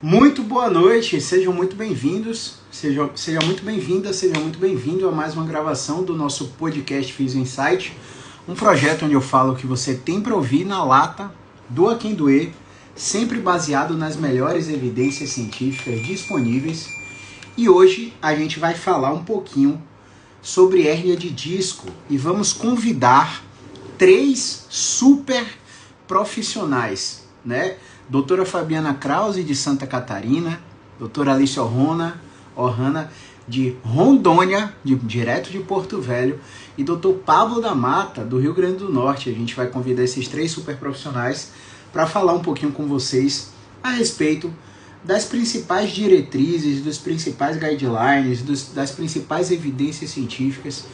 Muito boa noite, sejam muito bem-vindos, seja muito bem-vinda, seja muito bem-vindo a mais uma gravação do nosso podcast Physio Insight, um projeto onde eu falo o que você tem para ouvir na lata, doa quem doer, sempre baseado nas melhores evidências científicas disponíveis. E hoje a gente vai falar um pouquinho sobre hérnia de disco e vamos convidar 3 super profissionais, né? Doutora Fabiana Krause, de Santa Catarina, doutora Alice Ohana, de Rondônia, direto de Porto Velho, e doutor Pablo da Mata, do Rio Grande do Norte. A gente vai convidar esses 3 super profissionais para falar um pouquinho com vocês a respeito das principais diretrizes, dos principais guidelines, das principais evidências científicas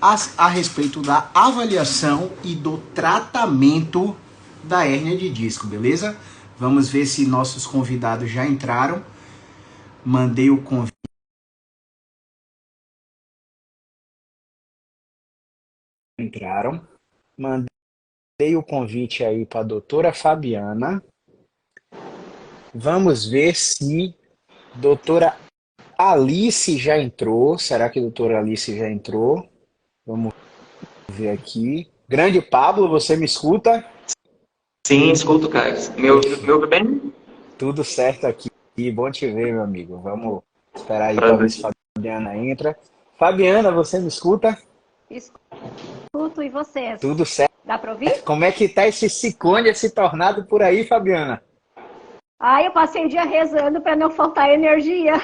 a respeito da avaliação e do tratamento da hérnia de disco, beleza? Vamos ver se nossos convidados já entraram. Mandei o convite. Entraram. Mandei o convite aí para a doutora Fabiana. Vamos ver se doutora Alice já entrou. Será que a doutora Alice já entrou? Vamos ver aqui. Grande Pablo, você me escuta? Sim, escuto, Caio. Me ouve bem? Tudo certo aqui. Bom te ver, meu amigo. Vamos esperar aí para ver se Prazer. Fabiana entra. Fabiana, você me escuta? Escuto, e vocês? Tudo certo. Dá para ouvir? Como é que tá esse ciclone, esse tornado por aí, Fabiana? Eu passei o dia rezando para não faltar energia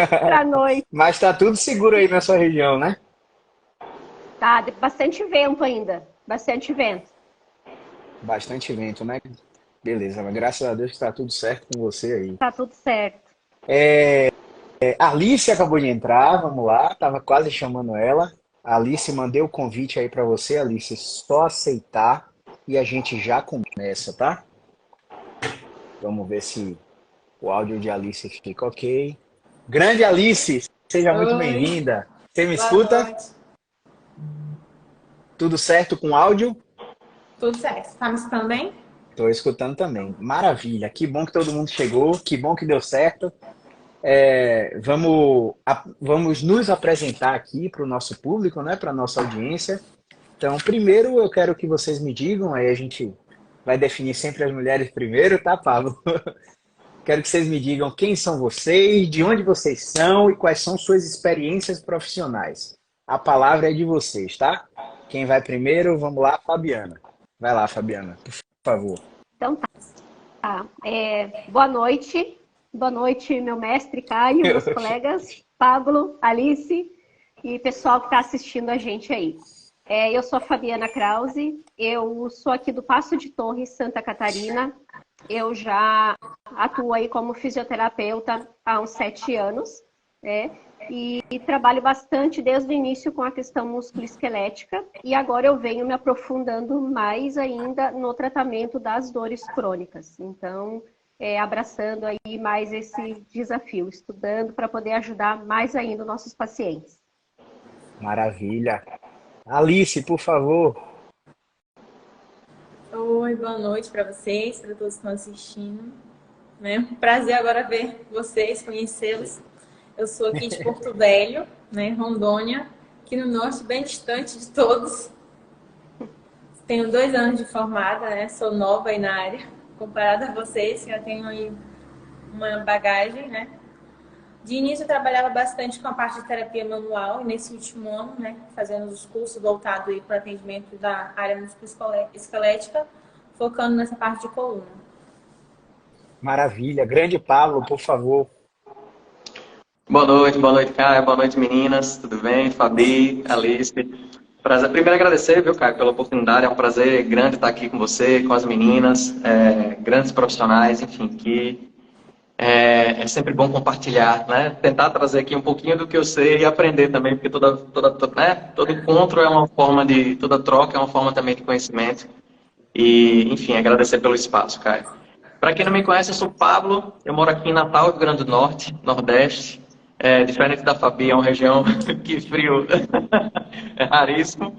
para noite. Mas tá tudo seguro aí na sua região, né? Tá, bastante vento ainda, bastante vento. Bastante vento, né? Beleza, mas graças a Deus que tá tudo certo com você aí. Tá tudo certo. A Alice acabou de entrar, vamos lá, tava quase chamando ela. A Alice, mandei o convite aí para você, Alice, só aceitar e a gente já começa, tá? Vamos ver se o áudio de Alice fica ok. Grande Alice, seja muito bem-vinda. Você me escuta? Noite. Tudo certo com o áudio? Tudo certo. Tá me escutando bem? Estou escutando também. Maravilha, que bom que todo mundo chegou, que bom que deu certo. Vamos nos apresentar aqui para o nosso público, né, para a nossa audiência. Então, primeiro eu quero que vocês me digam, aí a gente vai definir sempre as mulheres primeiro, tá, Pablo? Quero que vocês me digam quem são vocês, de onde vocês são e quais são suas experiências profissionais. A palavra é de vocês, tá? Quem vai primeiro, vamos lá, Fabiana. Vai lá, Fabiana, por favor. Então tá. Boa noite, meu mestre Caio, meus colegas, Pablo, Alice e pessoal que está assistindo a gente aí. Eu sou a Fabiana Krause, eu sou aqui do Paço de Torres, Santa Catarina. Eu já atuo aí como fisioterapeuta há uns 7 anos, né? E trabalho bastante desde o início com a questão musculoesquelética e agora eu venho me aprofundando mais ainda no tratamento das dores crônicas. Então, abraçando aí mais esse desafio, estudando para poder ajudar mais ainda os nossos pacientes. Maravilha. Alice, por favor. Oi, boa noite para vocês, para todos que estão assistindo. Né? Prazer agora ver vocês, conhecê-los. Eu sou aqui de Porto Velho, né, Rondônia, aqui no norte, bem distante de todos. Tenho 2 anos de formada, né? Sou nova aí na área, comparada a vocês, que já tenho aí uma bagagem, né? De início eu trabalhava bastante com a parte de terapia manual e nesse último ano, né, fazendo os cursos voltados aí para o atendimento da área musculoesquelética, focando nessa parte de coluna. Maravilha. Grande Pablo, por favor. Boa noite, Caio. Boa noite, meninas. Tudo bem? Fabi, Alice. Prazer. Primeiro agradecer, viu, Caio, pela oportunidade. É um prazer grande estar aqui com você, com as meninas, grandes profissionais, enfim, que é sempre bom compartilhar, né? Tentar trazer aqui um pouquinho do que eu sei e aprender também, porque todo encontro é uma forma de, toda troca é uma forma também de conhecimento. E, enfim, agradecer pelo espaço, Caio. Para quem não me conhece, eu sou o Pablo, eu moro aqui em Natal, Rio Grande do Norte, Nordeste. Diferente da Fabi, é uma região que frio é raríssimo.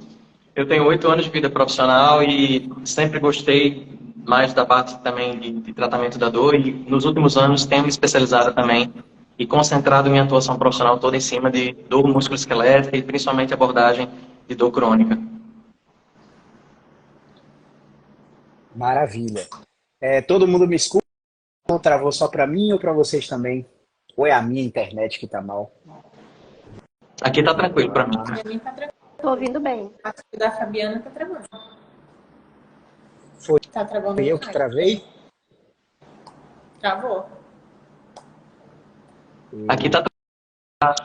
Eu tenho 8 anos de vida profissional e sempre gostei mais da parte também de tratamento da dor e nos últimos anos tenho me especializado também e concentrado minha atuação profissional toda em cima de dor musculoesquelética e principalmente abordagem de dor crônica. Maravilha. Todo mundo me escuta? Ou travou só para mim ou para vocês também? Ou é a minha internet que tá mal? Aqui tá tranquilo para mim. Pra mim tá tranquilo. Tô ouvindo bem. Acho que o da Fabiana tá travando. Foi Tá travando eu que demais. travei? Travou. Aqui tá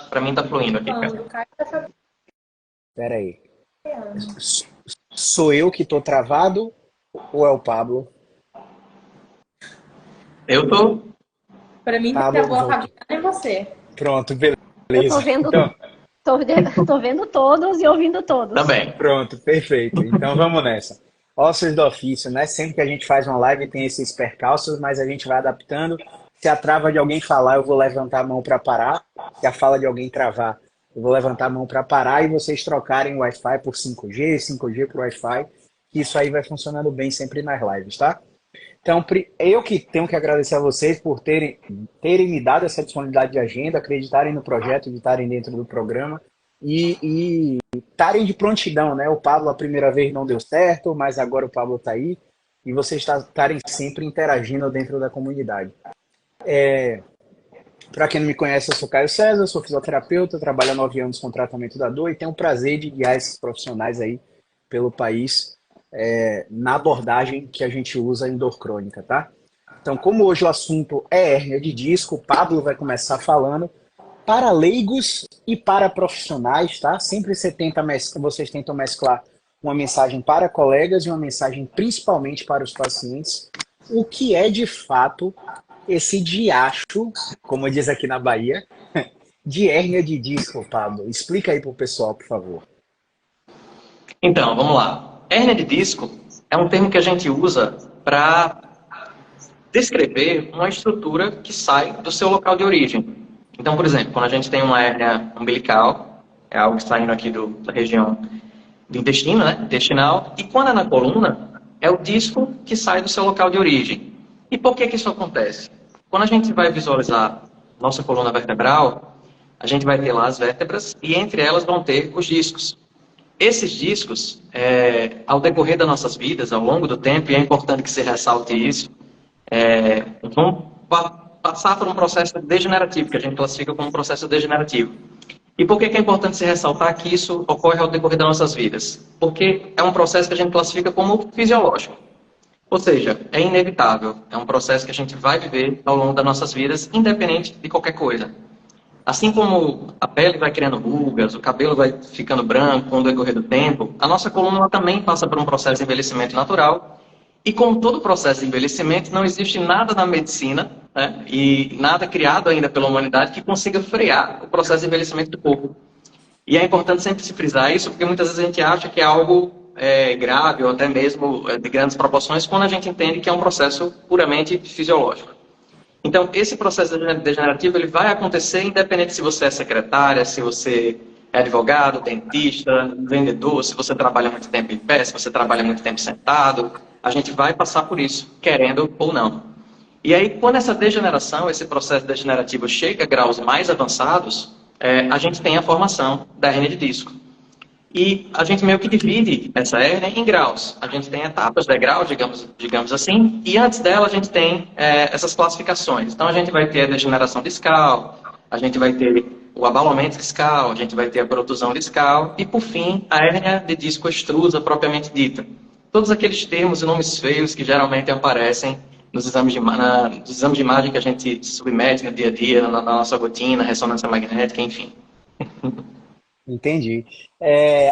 para mim tá fluindo aqui, Falando cara. do Caio da Fabiana. Pera aí. Sou eu que tô travado ou é o Pablo? Eu tô. Pra mim, Pablo, travou a volta. Fabiana e você. Pronto, Eu beleza. tô vendo, Então, tô vendo todos e ouvindo todos. Também. pronto, perfeito. Então vamos nessa. Ossos do ofício, né? Sempre que a gente faz uma live tem esses percalços, mas a gente vai adaptando. Se a trava de alguém falar, eu vou levantar a mão para parar. Se a fala de alguém travar, eu vou levantar a mão para parar e vocês trocarem o Wi-Fi por 5G, 5G por Wi-Fi. Isso aí vai funcionando bem sempre nas lives, tá? Então, eu que tenho que agradecer a vocês por terem me dado essa disponibilidade de agenda, acreditarem no projeto, de estarem dentro do programa e estarem de prontidão, né? O Pablo a primeira vez não deu certo, mas agora o Pablo está aí e vocês estarem sempre interagindo dentro da comunidade. Para quem não me conhece, eu sou Caio César, sou fisioterapeuta, trabalho há 9 anos com tratamento da dor e tenho o prazer de guiar esses profissionais aí pelo país na abordagem que a gente usa em dor crônica, tá? Então, como hoje o assunto é hérnia de disco, o Pablo vai começar falando para leigos e para profissionais, tá? Sempre vocês tentam mesclar uma mensagem para colegas e uma mensagem principalmente para os pacientes. O que é, de fato, esse diacho, como diz aqui na Bahia, de hérnia de disco, Pablo? Explica aí para o pessoal, por favor. Então, vamos lá. Hérnia de disco é um termo que a gente usa para descrever uma estrutura que sai do seu local de origem. Então, por exemplo, quando a gente tem uma hérnia umbilical, é algo saindo aqui da região do intestino, né, intestinal, e quando é na coluna, é o disco que sai do seu local de origem. E por que isso acontece? Quando a gente vai visualizar nossa coluna vertebral, a gente vai ter lá as vértebras e entre elas vão ter os discos. Esses discos, ao decorrer das nossas vidas, ao longo do tempo, e é importante que se ressalte isso, vão passar por um processo degenerativo, que a gente classifica como um processo degenerativo. E por que é importante se ressaltar que isso ocorre ao decorrer das nossas vidas? Porque é um processo que a gente classifica como fisiológico. Ou seja, é inevitável, é um processo que a gente vai viver ao longo das nossas vidas, independente de qualquer coisa. Assim como a pele vai criando rugas, o cabelo vai ficando branco com o decorrer do tempo, a nossa coluna também passa por um processo de envelhecimento natural. E como todo processo de envelhecimento, não existe nada na medicina, né, e nada criado ainda pela humanidade que consiga frear o processo de envelhecimento do corpo. E é importante sempre se frisar isso, porque muitas vezes a gente acha que é algo grave ou até mesmo de grandes proporções, quando a gente entende que é um processo puramente fisiológico. Então, esse processo degenerativo ele vai acontecer independente se você é secretária, se você é advogado, dentista, vendedor, se você trabalha muito tempo em pé, se você trabalha muito tempo sentado. A gente vai passar por isso, querendo ou não. E aí, quando essa degeneração, esse processo degenerativo chega a graus mais avançados, a gente tem a formação da hérnia de disco. E a gente meio que divide essa hérnia em graus. A gente tem etapas de grau, digamos assim, e antes dela a gente tem essas classificações. Então a gente vai ter a degeneração discal, a gente vai ter o abalamento discal, a gente vai ter a protusão discal e, por fim, a hérnia de disco extrusa propriamente dita. Todos aqueles termos e nomes feios que geralmente aparecem nos exames de imagem que a gente se submete no dia a dia, na nossa rotina, ressonância magnética, enfim. Entendi.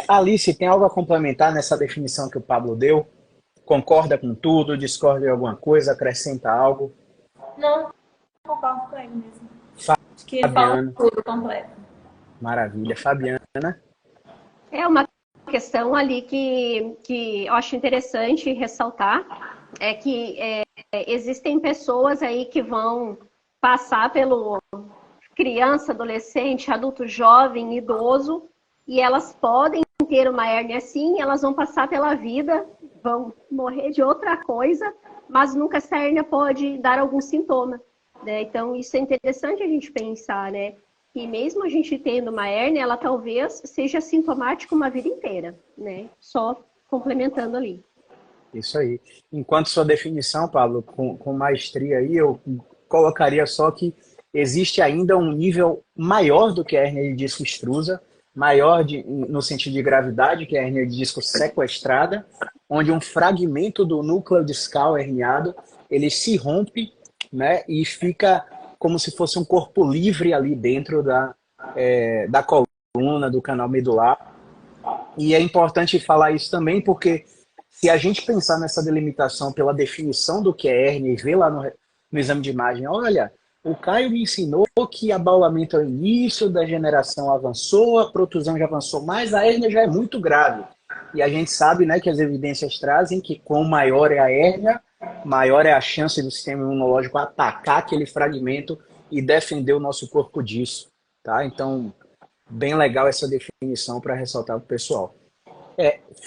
Alice, tem algo a complementar nessa definição que o Pablo deu? Concorda com tudo? Discorda de alguma coisa? Acrescenta algo? Não, concordo com ele mesmo. Acho que ele fala tudo completo. Maravilha. Fabiana? É uma questão ali que eu acho interessante ressaltar, é que existem pessoas aí que vão passar pelo criança, adolescente, adulto jovem, idoso, e elas podem ter uma hérnia assim, elas vão passar pela vida, vão morrer de outra coisa, mas nunca essa hérnia pode dar algum sintoma, né? Então, isso é interessante a gente pensar, né? Que mesmo a gente tendo uma hérnia, ela talvez seja sintomática uma vida inteira, né? Só complementando ali. Isso aí. Enquanto sua definição, Pablo, com maestria aí, eu colocaria só que existe ainda um nível maior do que a hérnia de disco extrusa, maior no sentido de gravidade, que é a hérnia de disco sequestrada, onde um fragmento do núcleo discal herniado, ele se rompe, né, e fica como se fosse um corpo livre ali dentro da coluna, do canal medular. E é importante falar isso também porque se a gente pensar nessa delimitação pela definição do que é hérnia e ver lá no exame de imagem, olha, o Caio me ensinou que abaulamento é o início, da degeneração avançou, a protusão já avançou, mas a hérnia já é muito grave. E a gente sabe, né, que as evidências trazem que quanto maior é a hérnia, maior é a chance do sistema imunológico atacar aquele fragmento e defender o nosso corpo disso. Tá? Então, bem legal essa definição para ressaltar para o pessoal.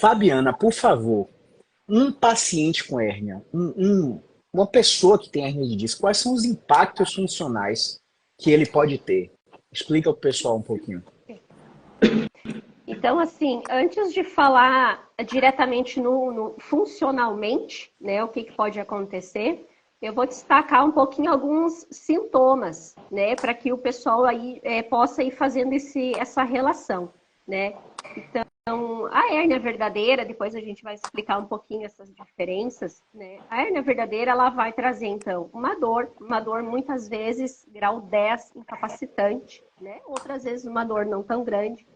Fabiana, por favor, um paciente com hérnia, uma pessoa que tem hérnia de disco, quais são os impactos funcionais que ele pode ter? Explica para o pessoal um pouquinho. Então, assim, antes de falar diretamente no funcionalmente, né, o que pode acontecer, eu vou destacar um pouquinho alguns sintomas, né, para que o pessoal aí possa ir fazendo essa relação, né. Então, a hérnia verdadeira, depois a gente vai explicar um pouquinho essas diferenças, né. A hérnia verdadeira, ela vai trazer, então, uma dor muitas vezes grau 10, incapacitante, né, outras vezes uma dor não tão grande.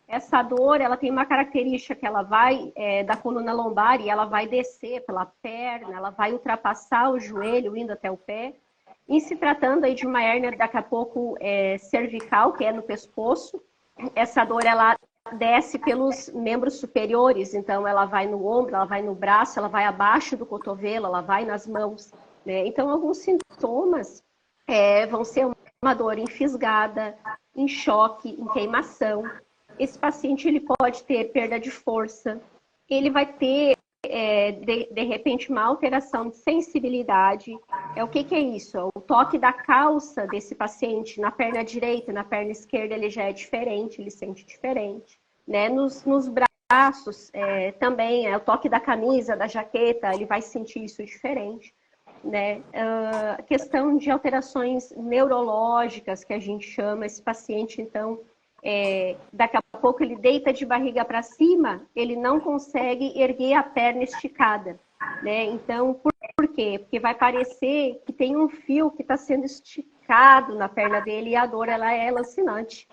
Essa dor, ela tem uma característica que ela vai da coluna lombar e ela vai descer pela perna, ela vai ultrapassar o joelho, indo até o pé. E se tratando aí de uma hérnia, daqui a pouco, cervical, que é no pescoço, essa dor, ela desce pelos membros superiores, então ela vai no ombro, ela vai no braço, ela vai abaixo do cotovelo, ela vai nas mãos, né? Então, alguns sintomas vão ser uma dor em fisgada, em choque, em queimação. Esse paciente ele pode ter perda de força, ele vai ter, de repente, uma alteração de sensibilidade. O que é isso? O toque da calça desse paciente na perna direita e na perna esquerda ele já é diferente, ele sente diferente. Né? Nos braços também, o toque da camisa, da jaqueta, ele vai sentir isso diferente. Né? Questão de alterações neurológicas, que a gente chama, esse paciente, então, daqui a pouco ele deita de barriga para cima, ele não consegue erguer a perna esticada, né? Então, por quê? Porque vai parecer que tem um fio que está sendo esticado na perna dele e a dor ela é lancinante,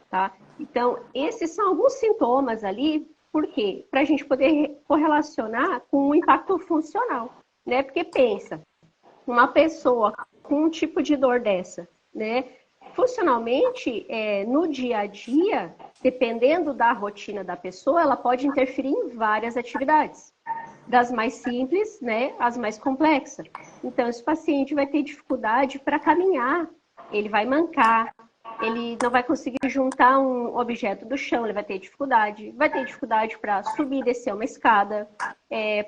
tá? Então, esses são alguns sintomas ali, por quê? Para a gente poder correlacionar com o impacto funcional, né? Porque pensa, uma pessoa com um tipo de dor dessa, né? Funcionalmente, no dia a dia, dependendo da rotina da pessoa, ela pode interferir em várias atividades, das mais simples, né, às mais complexas. Então, esse paciente vai ter dificuldade para caminhar, ele vai mancar, ele não vai conseguir juntar um objeto do chão, ele vai ter dificuldade para subir e descer uma escada,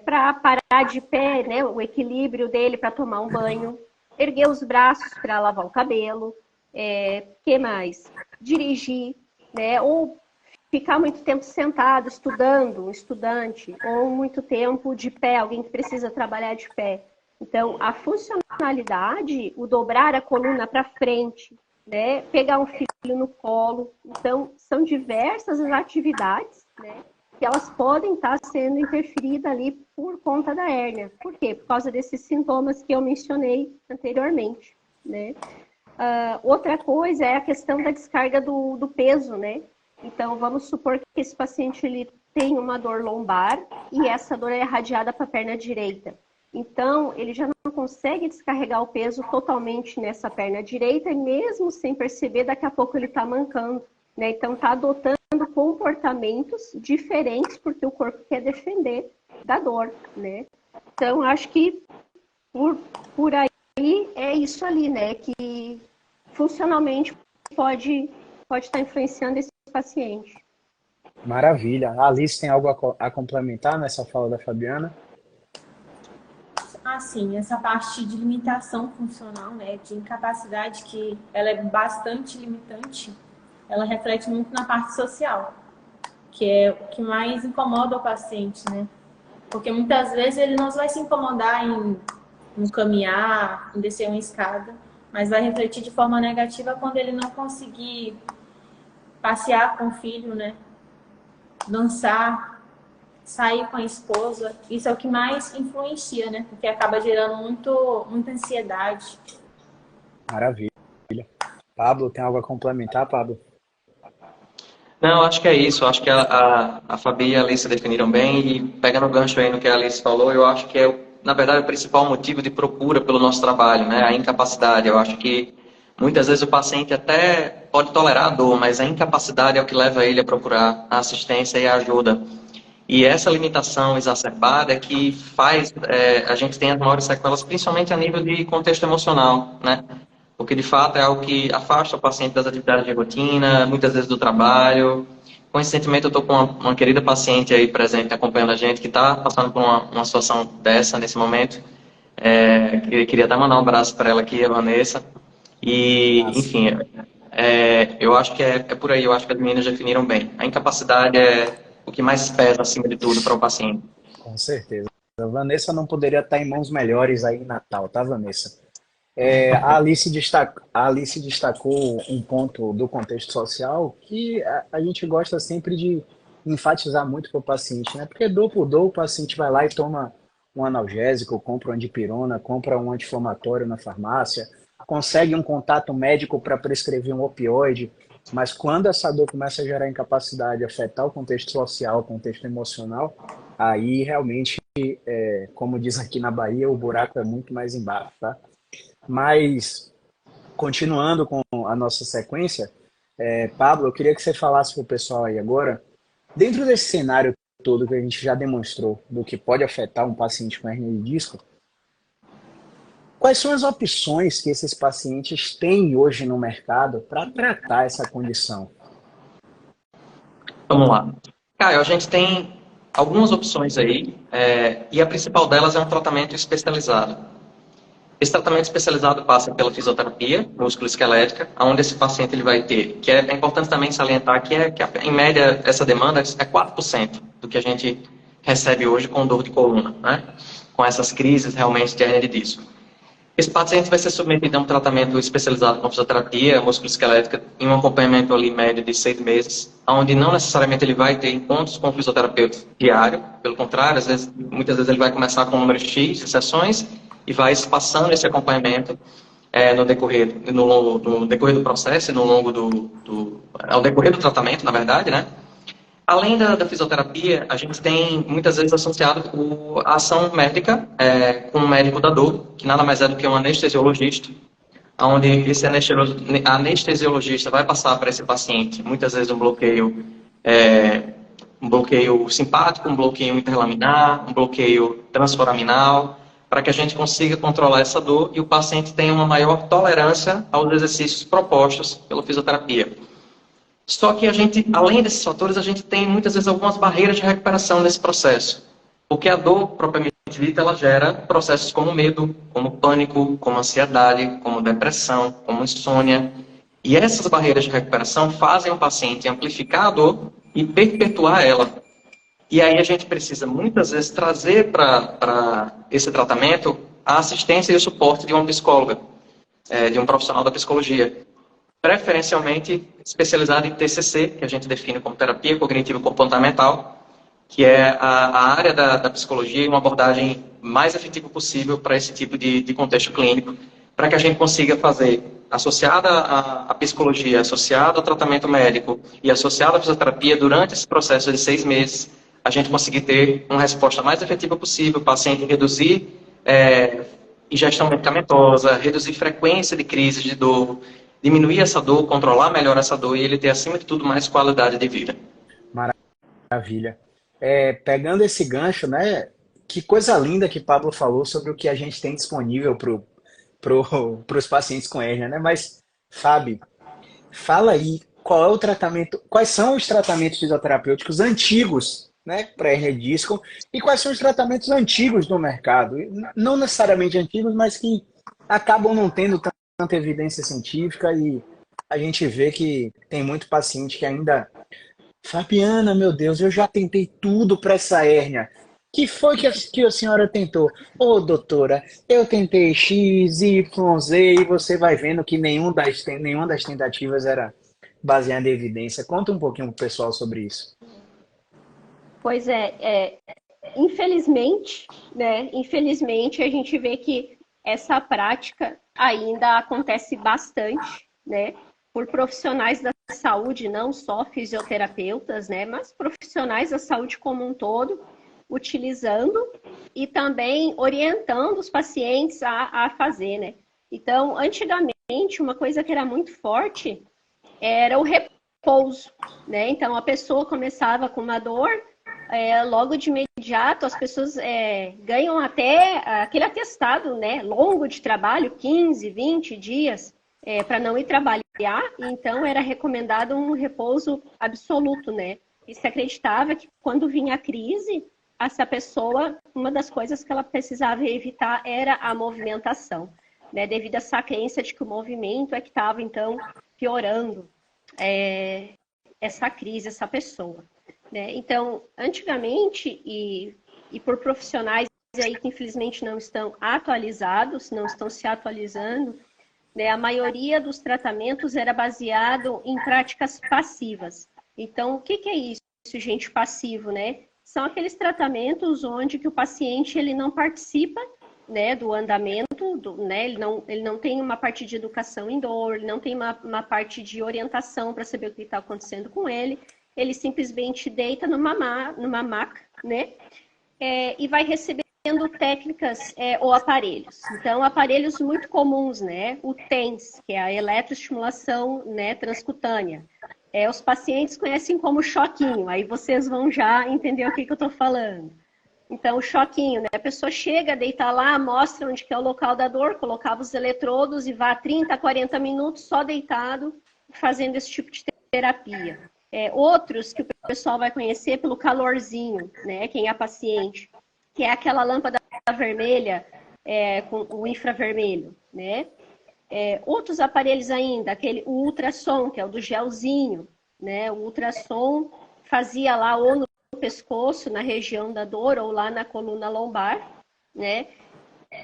para parar de pé, né, o equilíbrio dele para tomar um banho, erguer os braços para lavar o cabelo. Que mais? Dirigir, né? Ou ficar muito tempo sentado, estudando, um estudante, ou muito tempo de pé, alguém que precisa trabalhar de pé. Então, a funcionalidade, o dobrar a coluna para frente, né? Pegar um filho no colo. Então, são diversas as atividades, né? Que elas podem estar sendo interferidas ali por conta da hérnia. Por quê? Por causa desses sintomas que eu mencionei anteriormente, né? Outra coisa é a questão da descarga do peso, né? Então, vamos supor que esse paciente ele tem uma dor lombar e essa dor é irradiada para a perna direita. Então, ele já não consegue descarregar o peso totalmente nessa perna direita e mesmo sem perceber, daqui a pouco ele está mancando, né? Então, está adotando comportamentos diferentes porque o corpo quer defender da dor, né? Então, acho que por aí é isso ali, né? Que funcionalmente pode estar influenciando esse paciente. Maravilha. A Alice tem algo a complementar nessa fala da Fabiana? assim, essa parte de limitação funcional, né, de incapacidade, que ela é bastante limitante, ela reflete muito na parte social, que é o que mais incomoda o paciente, né? Porque muitas vezes ele não vai se incomodar em caminhar, em descer uma escada, mas vai refletir de forma negativa quando ele não conseguir passear com o filho, né? Dançar, sair com a esposa. Isso é o que mais influencia, né? Porque acaba gerando muita ansiedade. Maravilha. Pablo, tem algo a complementar, Pablo? Não, acho que é isso. Acho que a Fabi e a Alice definiram bem. E pegando o gancho aí no que a Alice falou, eu acho que é, na verdade, o principal motivo de procura pelo nosso trabalho, né? A incapacidade. Eu acho que muitas vezes o paciente até pode tolerar a dor, mas a incapacidade é o que leva ele a procurar a assistência e a ajuda. E essa limitação exacerbada é que faz a gente tem as maiores sequelas, principalmente a nível de contexto emocional, né? Porque, de fato, é algo que afasta o paciente das atividades de rotina, muitas vezes do trabalho. Com esse sentimento, eu estou com uma querida paciente aí presente, acompanhando a gente, que está passando por uma situação dessa, nesse momento. Queria até mandar um abraço para ela aqui, a Vanessa. E, enfim, eu acho que é por aí. Eu acho que as meninas definiram bem. A incapacidade é o que mais pesa, acima de tudo, para o paciente. Com certeza. A Vanessa não poderia estar em mãos melhores aí em Natal, tá, Vanessa? A Alice destacou um ponto do contexto social que a gente gosta sempre de enfatizar muito para o paciente, né? Porque dor por dor, o paciente vai lá e toma um analgésico, compra uma dipirona, compra um anti-inflamatório na farmácia, consegue um contato médico para prescrever um opioide, mas quando essa dor começa a gerar incapacidade, afetar o contexto social, o contexto emocional, aí realmente, como diz aqui na Bahia, o buraco é muito mais embaixo, tá? Mas, continuando com a nossa sequência, Pablo, eu queria que você falasse para o pessoal aí agora, dentro desse cenário todo que a gente já demonstrou do que pode afetar um paciente com hernia de disco, quais são as opções que esses pacientes têm hoje no mercado para tratar essa condição? Vamos lá. Caio, a gente tem algumas opções aí, e a principal delas é um tratamento especializado. Esse tratamento especializado passa pela fisioterapia musculoesquelética, onde esse paciente ele vai ter, que é importante também salientar que em média essa demanda é 4% do que a gente recebe hoje com dor de coluna, né? Com essas crises realmente de hernia de disco. Esse paciente vai ser submetido a um tratamento especializado com fisioterapia musculoesquelética em um acompanhamento ali médio de 6 meses, onde não necessariamente ele vai ter encontros com o fisioterapeuta diário, pelo contrário, muitas vezes ele vai começar com um número X de sessões e vai passando esse acompanhamento no decorrer do processo, ao decorrer do tratamento, na verdade, né? Além da fisioterapia, a gente tem muitas vezes associado a ação médica com o médico da dor, que nada mais é do que um anestesiologista, onde esse anestesiologista vai passar para esse paciente muitas vezes um bloqueio simpático, um bloqueio interlaminar, um bloqueio transforaminal, para que a gente consiga controlar essa dor e o paciente tenha uma maior tolerância aos exercícios propostos pela fisioterapia. Só que a gente, além desses fatores, a gente tem muitas vezes algumas barreiras de recuperação nesse processo. Porque a dor, propriamente dita, ela gera processos como medo, como pânico, como ansiedade, como depressão, como insônia. E essas barreiras de recuperação fazem o paciente amplificar a dor e perpetuar ela. E aí a gente precisa muitas vezes trazer para esse tratamento a assistência e o suporte de uma psicóloga, de um profissional da psicologia. Preferencialmente especializado em TCC, que a gente define como terapia cognitiva comportamental, que é a área da psicologia e uma abordagem mais efetiva possível para esse tipo de contexto clínico, para que a gente consiga fazer, associada à psicologia, associada ao tratamento médico e associada à fisioterapia durante esse processo de 6 meses, a gente conseguir ter uma resposta mais efetiva possível, o paciente reduzir ingestão medicamentosa, reduzir frequência de crises de dor, diminuir essa dor, controlar melhor essa dor e ele ter, acima de tudo, mais qualidade de vida. Maravilha. Pegando esse gancho, né? Que coisa linda que Pablo falou sobre o que a gente tem disponível para os pacientes com hérnia, né? Mas, Fábio, fala aí, qual é o tratamento, quais são os tratamentos fisioterapêuticos antigos né, para hernia de disco, e quais são os tratamentos antigos no mercado. Não necessariamente antigos, mas que acabam não tendo tanta evidência científica e a gente vê que tem muito paciente que ainda... Fabiana, meu Deus, eu já tentei tudo para essa hérnia. Que foi que a senhora tentou? Ô, doutora, eu tentei X, Y, Z e você vai vendo que nenhuma das tentativas era baseada em evidência. Conta um pouquinho pro pessoal sobre isso. Pois infelizmente, né? Infelizmente, a gente vê que essa prática ainda acontece bastante, né? Por profissionais da saúde, não só fisioterapeutas, né? Mas profissionais da saúde como um todo, utilizando e também orientando os pacientes a fazer, né? Então, antigamente, uma coisa que era muito forte era o repouso, né? Então, a pessoa começava com uma dor, logo de imediato as pessoas ganham até aquele atestado, né, longo de trabalho, 15, 20 dias, para não ir trabalhar, então era recomendado um repouso absoluto, né? E se acreditava que quando vinha a crise, essa pessoa, uma das coisas que ela precisava evitar era a movimentação, né? Devido a essa crença de que o movimento é que estava, então, piorando essa crise, essa pessoa. Né? Então, antigamente, e por profissionais aí que infelizmente não estão atualizados, não estão se atualizando, né? A maioria dos tratamentos era baseado em práticas passivas. Então, o que é isso, gente, passivo, né? São aqueles tratamentos onde que o paciente ele não participa, né, do andamento, né? Ele não tem uma parte de educação em dor, ele não tem uma parte de orientação para saber o que está acontecendo com ele. Ele simplesmente deita numa maca, né? E vai recebendo técnicas ou aparelhos. Então, aparelhos muito comuns, né? O TENS, que é a eletroestimulação, né, transcutânea. Os pacientes conhecem como choquinho, aí vocês vão já entender o que eu estou falando. Então, o choquinho, né? A pessoa chega, deita lá, mostra onde que é o local da dor, colocava os eletrodos e vá 30, 40 minutos só deitado, fazendo esse tipo de terapia. Outros que o pessoal vai conhecer pelo calorzinho, né? Quem é paciente, que é aquela lâmpada vermelha com o infravermelho, né? Outros aparelhos ainda, o ultrassom, que é o do gelzinho, né? O ultrassom fazia lá ou no pescoço, na região da dor, ou lá na coluna lombar, né?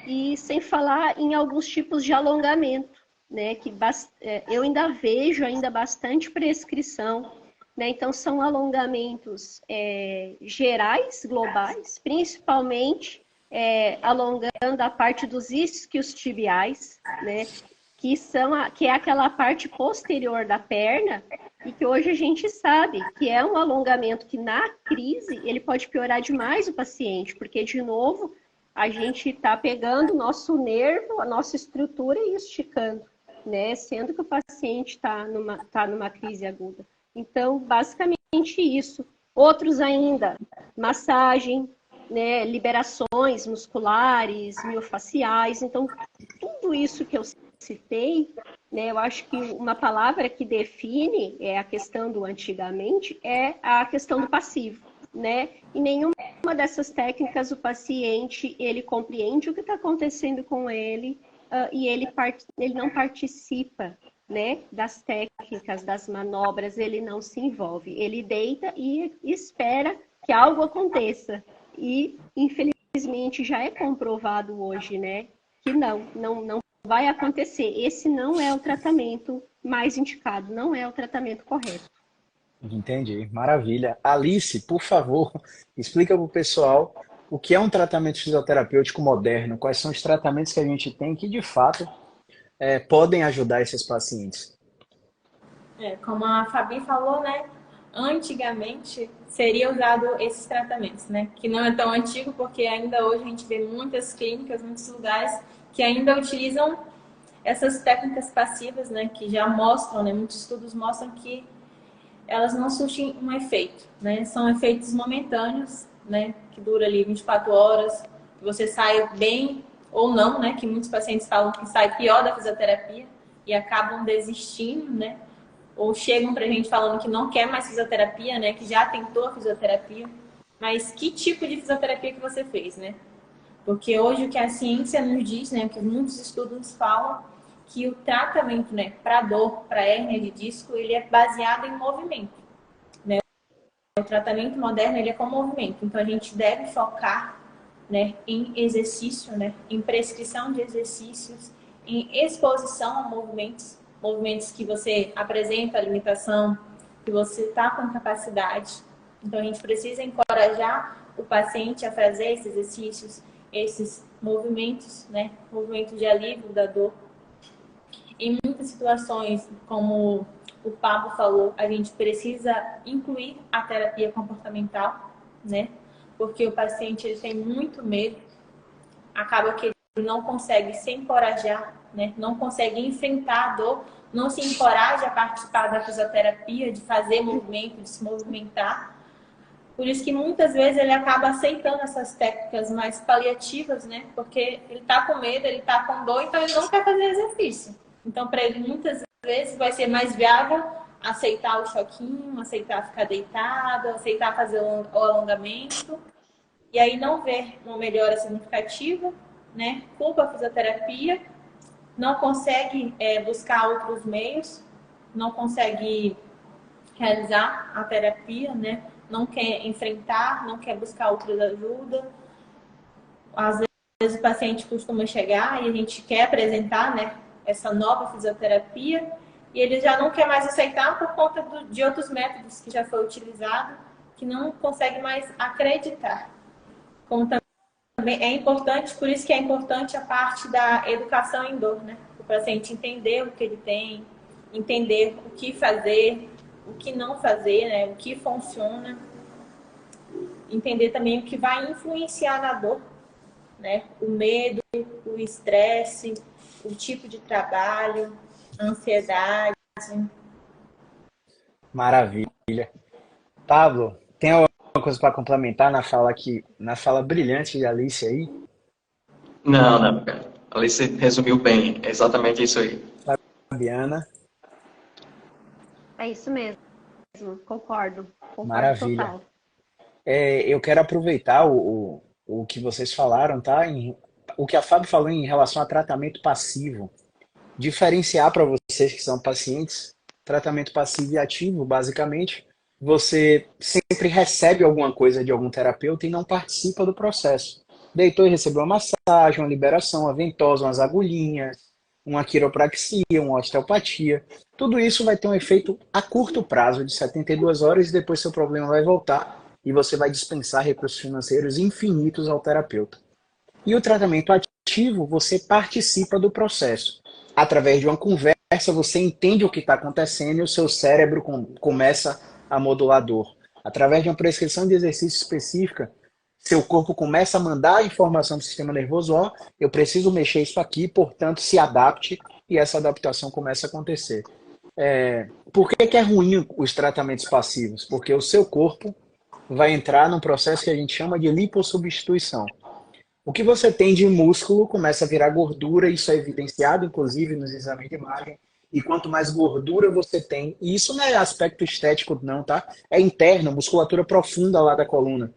E sem falar em alguns tipos de alongamento, né? Que eu ainda vejo bastante prescrição, né? Então, são alongamentos gerais, globais, principalmente alongando a parte dos isquios tibiais, né? Que é aquela parte posterior da perna, e que hoje a gente sabe que é um alongamento que na crise ele pode piorar demais o paciente, porque, de novo, a gente está pegando o nosso nervo, a nossa estrutura e esticando, né? Sendo que o paciente está numa crise aguda. Então, basicamente isso. Outros ainda, massagem, né, liberações musculares, miofaciais. Então, tudo isso que eu citei, né, eu acho que uma palavra que define a questão do antigamente é a questão do passivo, né? Em nenhuma dessas técnicas o paciente ele compreende o que está acontecendo com ele e ele não participa, né, das técnicas, das manobras, ele não se envolve. Ele deita e espera que algo aconteça. E, infelizmente, já é comprovado hoje, né, que não vai acontecer. Esse não é o tratamento mais indicado, não é o tratamento correto. Entendi, maravilha. Alice, por favor, explica para o pessoal o que é um tratamento fisioterapêutico moderno, quais são os tratamentos que a gente tem que, de fato, podem ajudar esses pacientes. Como a Fabi falou, né? Antigamente seria usado esses tratamentos, né? Que não é tão antigo, porque ainda hoje a gente vê muitas clínicas, muitos lugares que ainda utilizam essas técnicas passivas, né? Que já mostram, né? Muitos estudos mostram que elas não surtem um efeito, né? São efeitos momentâneos, né? Que dura ali 24 horas, que você sai bem ou não, né? Que muitos pacientes falam que sai pior da fisioterapia e acabam desistindo, né? Ou chegam pra gente falando que não quer mais fisioterapia, né? Que já tentou a fisioterapia. mas que tipo de fisioterapia que você fez, né? Porque hoje o que a ciência nos diz, né, o que muitos estudos falam, que o tratamento, né, para dor, para hérnia de disco, ele é baseado em movimento, né? O tratamento moderno, ele é com movimento. Então, a gente deve focar, né, em exercício, né, em prescrição de exercícios, em exposição a movimentos, movimentos que você apresenta a limitação, que você está com capacidade. Então, a gente precisa encorajar o paciente a fazer esses exercícios, esses movimentos, né, movimentos de alívio da dor. Em muitas situações, como o Pablo falou, a gente precisa incluir a terapia comportamental, né? Porque o paciente ele tem muito medo, acaba que ele não consegue se encorajar, né? Não consegue enfrentar a dor, não se encoraja a participar da fisioterapia, de fazer movimento, de se movimentar. Por isso que muitas vezes ele acaba aceitando essas técnicas mais paliativas, né? Porque ele tá com medo, ele tá com dor, então ele não quer fazer exercício. Então, para ele, muitas vezes vai ser mais viável aceitar o choquinho, aceitar ficar deitado, aceitar fazer o alongamento. E aí não ver uma melhora significativa, né? Culpa a fisioterapia, não consegue buscar outros meios, não consegue realizar a terapia, né? Não quer enfrentar, não quer buscar outras ajudas. Às vezes o paciente costuma chegar e a gente quer apresentar, né, essa nova fisioterapia e ele já não quer mais aceitar por conta de outros métodos que já foi utilizado, que não consegue mais acreditar. Como também é importante, por isso que é importante a parte da educação em dor, né? O paciente entender o que ele tem, entender o que fazer, o que não fazer, né? O que funciona. Entender também o que vai influenciar na dor, né? O medo, o estresse, o tipo de trabalho, a ansiedade. Maravilha. Pablo, tem alguma coisa para complementar na fala brilhante de Alice aí? Não, não, cara. A Alice resumiu bem. É exatamente isso aí. Fabiana, É isso mesmo, concordo. Concordo maravilha. total. Eu quero aproveitar o que vocês falaram, tá? O que a Fábio falou em relação a tratamento passivo. Diferenciar para vocês que são pacientes, tratamento passivo e ativo, basicamente, você sempre recebe alguma coisa de algum terapeuta e não participa do processo. Deitou e recebeu uma massagem, uma liberação, uma ventosa, umas agulhinhas, uma quiropraxia, uma osteopatia. Tudo isso vai ter um efeito a curto prazo, de 72 horas, e depois seu problema vai voltar e você vai dispensar recursos financeiros infinitos ao terapeuta. E o tratamento ativo, você participa do processo. Através de uma conversa, você entende o que está acontecendo e o seu cérebro começa a modular a dor. Através de uma prescrição de exercício específica, seu corpo começa a mandar a informação para o sistema nervoso, ó, eu preciso mexer isso aqui, portanto, se adapte, e essa adaptação começa a acontecer. Por que é ruim os tratamentos passivos? Porque o seu corpo vai entrar num processo que a gente chama de lipossubstituição. O que você tem de músculo começa a virar gordura, isso é evidenciado, inclusive, nos exames de imagem. E quanto mais gordura você tem, e isso não é aspecto estético não, tá? É interno, musculatura profunda lá da coluna.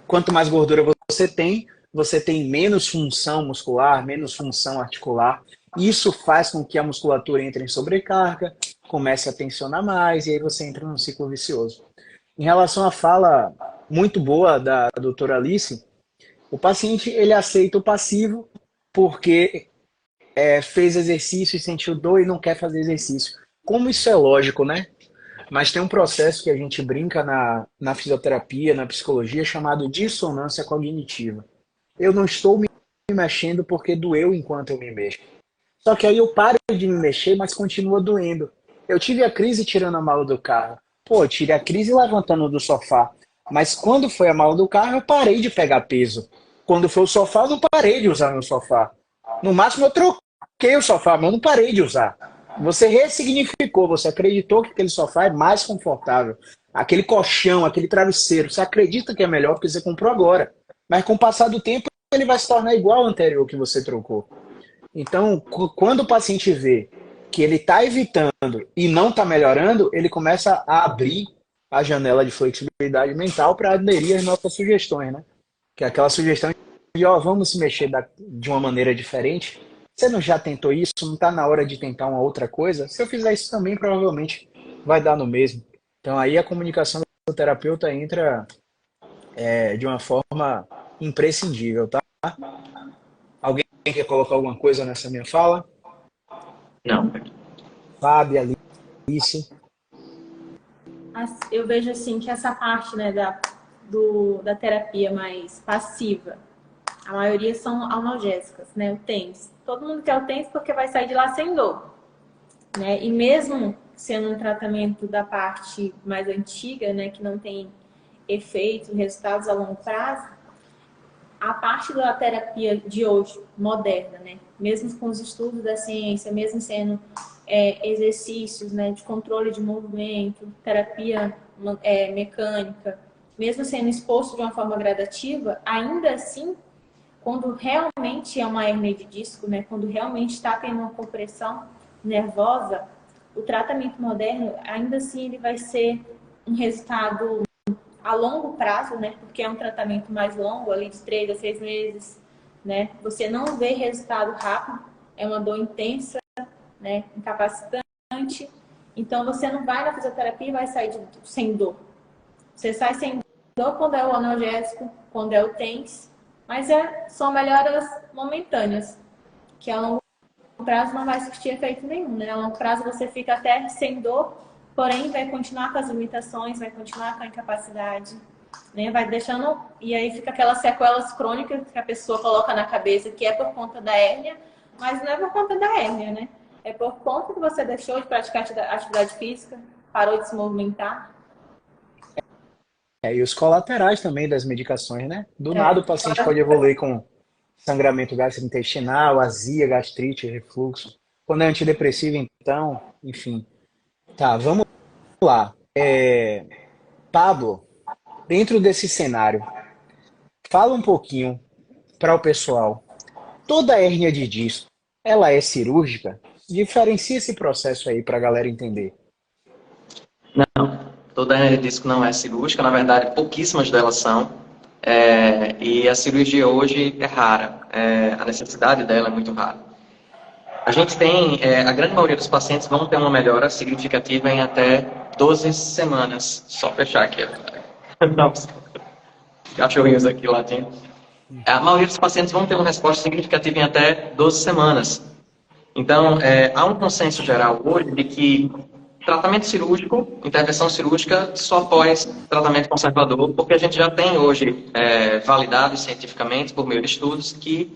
Quanto mais gordura você tem menos função muscular, menos função articular. Isso faz com que a musculatura entre em sobrecarga, comece a tensionar mais, e aí você entra num ciclo vicioso. Em relação à fala muito boa da doutora Alice, o paciente ele aceita o passivo porque fez exercício e sentiu dor e não quer fazer exercício. Como isso é lógico, né? Mas tem um processo que a gente brinca na fisioterapia, na psicologia, chamado dissonância cognitiva. Eu não estou me mexendo porque doeu enquanto eu me mexo. Só que aí eu paro de me mexer, mas continua doendo. Eu tive a crise tirando a mala do carro. Pô, eu tirei a crise levantando do sofá. Mas quando foi a mala do carro, eu parei de pegar peso. Quando foi o sofá, eu não parei de usar meu sofá. No máximo, eu troquei o sofá, mas eu não parei de usar. Você ressignificou, você acreditou que aquele sofá é mais confortável. Aquele colchão, aquele travesseiro, você acredita que é melhor porque você comprou agora. Mas com o passar do tempo, ele vai se tornar igual ao anterior que você trocou. Então, quando o paciente vê que ele está evitando e não está melhorando, ele começa a abrir a janela de flexibilidade mental para aderir às nossas sugestões, né? Que é aquela sugestão de, ó, vamos se mexer de uma maneira diferente. Você não já tentou isso? Não está na hora de tentar uma outra coisa? Se eu fizer isso também, provavelmente vai dar no mesmo. Então aí a comunicação do terapeuta entra de uma forma imprescindível, tá? Alguém quer colocar alguma coisa nessa minha fala? Não. Fábio, Alice. Eu vejo assim que essa parte, né, da terapia mais passiva, a maioria são analgésicas, né? O TENS. Todo mundo quer o TENS porque vai sair de lá sem dor, né? E mesmo sendo um tratamento da parte mais antiga, né, que não tem efeitos, resultados a longo prazo, a parte da terapia de hoje, moderna, né? Mesmo com os estudos da ciência, mesmo sendo exercícios, né, de controle de movimento, terapia mecânica, mesmo sendo exposto de uma forma gradativa, ainda assim, quando realmente é uma hérnia de disco, né, quando realmente está tendo uma compressão nervosa, o tratamento moderno, ainda assim, ele vai ser um resultado a longo prazo, né, porque é um tratamento mais longo, ali de 3 a 6 meses, né, você não vê resultado rápido, é uma dor intensa, né, incapacitante, então você não vai na fisioterapia e vai sair sem dor. Você sai sem dor quando é o analgésico, quando é o TENS, mas são melhoras momentâneas, que a longo prazo não vai surtir efeito nenhum, né? A longo prazo você fica até sem dor, porém vai continuar com as limitações, vai continuar com a incapacidade, né? Vai deixando, e aí fica aquelas sequelas crônicas que a pessoa coloca na cabeça que é por conta da hérnia, mas não é por conta da hérnia, né? É por conta que você deixou de praticar atividade física, parou de se movimentar. E os colaterais também das medicações, né? Do nada o paciente pode evoluir com sangramento gastrointestinal, azia, gastrite, refluxo. Quando é antidepressivo, então, enfim. Tá, vamos lá. Pablo, dentro desse cenário, fala um pouquinho para o pessoal. Toda hérnia de disco, ela é cirúrgica? Diferencia esse processo aí para a galera entender. Não, toda hernia de disco não é cirúrgica, na verdade, pouquíssimas delas são. E a cirurgia hoje é rara, a necessidade dela é muito rara. A gente tem, a grande maioria dos pacientes vão ter uma melhora significativa em até 12 semanas. Só fechar aqui. Cachorrinhos aqui latindo. A maioria dos pacientes vão ter uma resposta significativa em até 12 semanas. Então, há um consenso geral hoje de que tratamento cirúrgico, intervenção cirúrgica, só após tratamento conservador, porque a gente já tem hoje validado cientificamente, por meio de estudos, que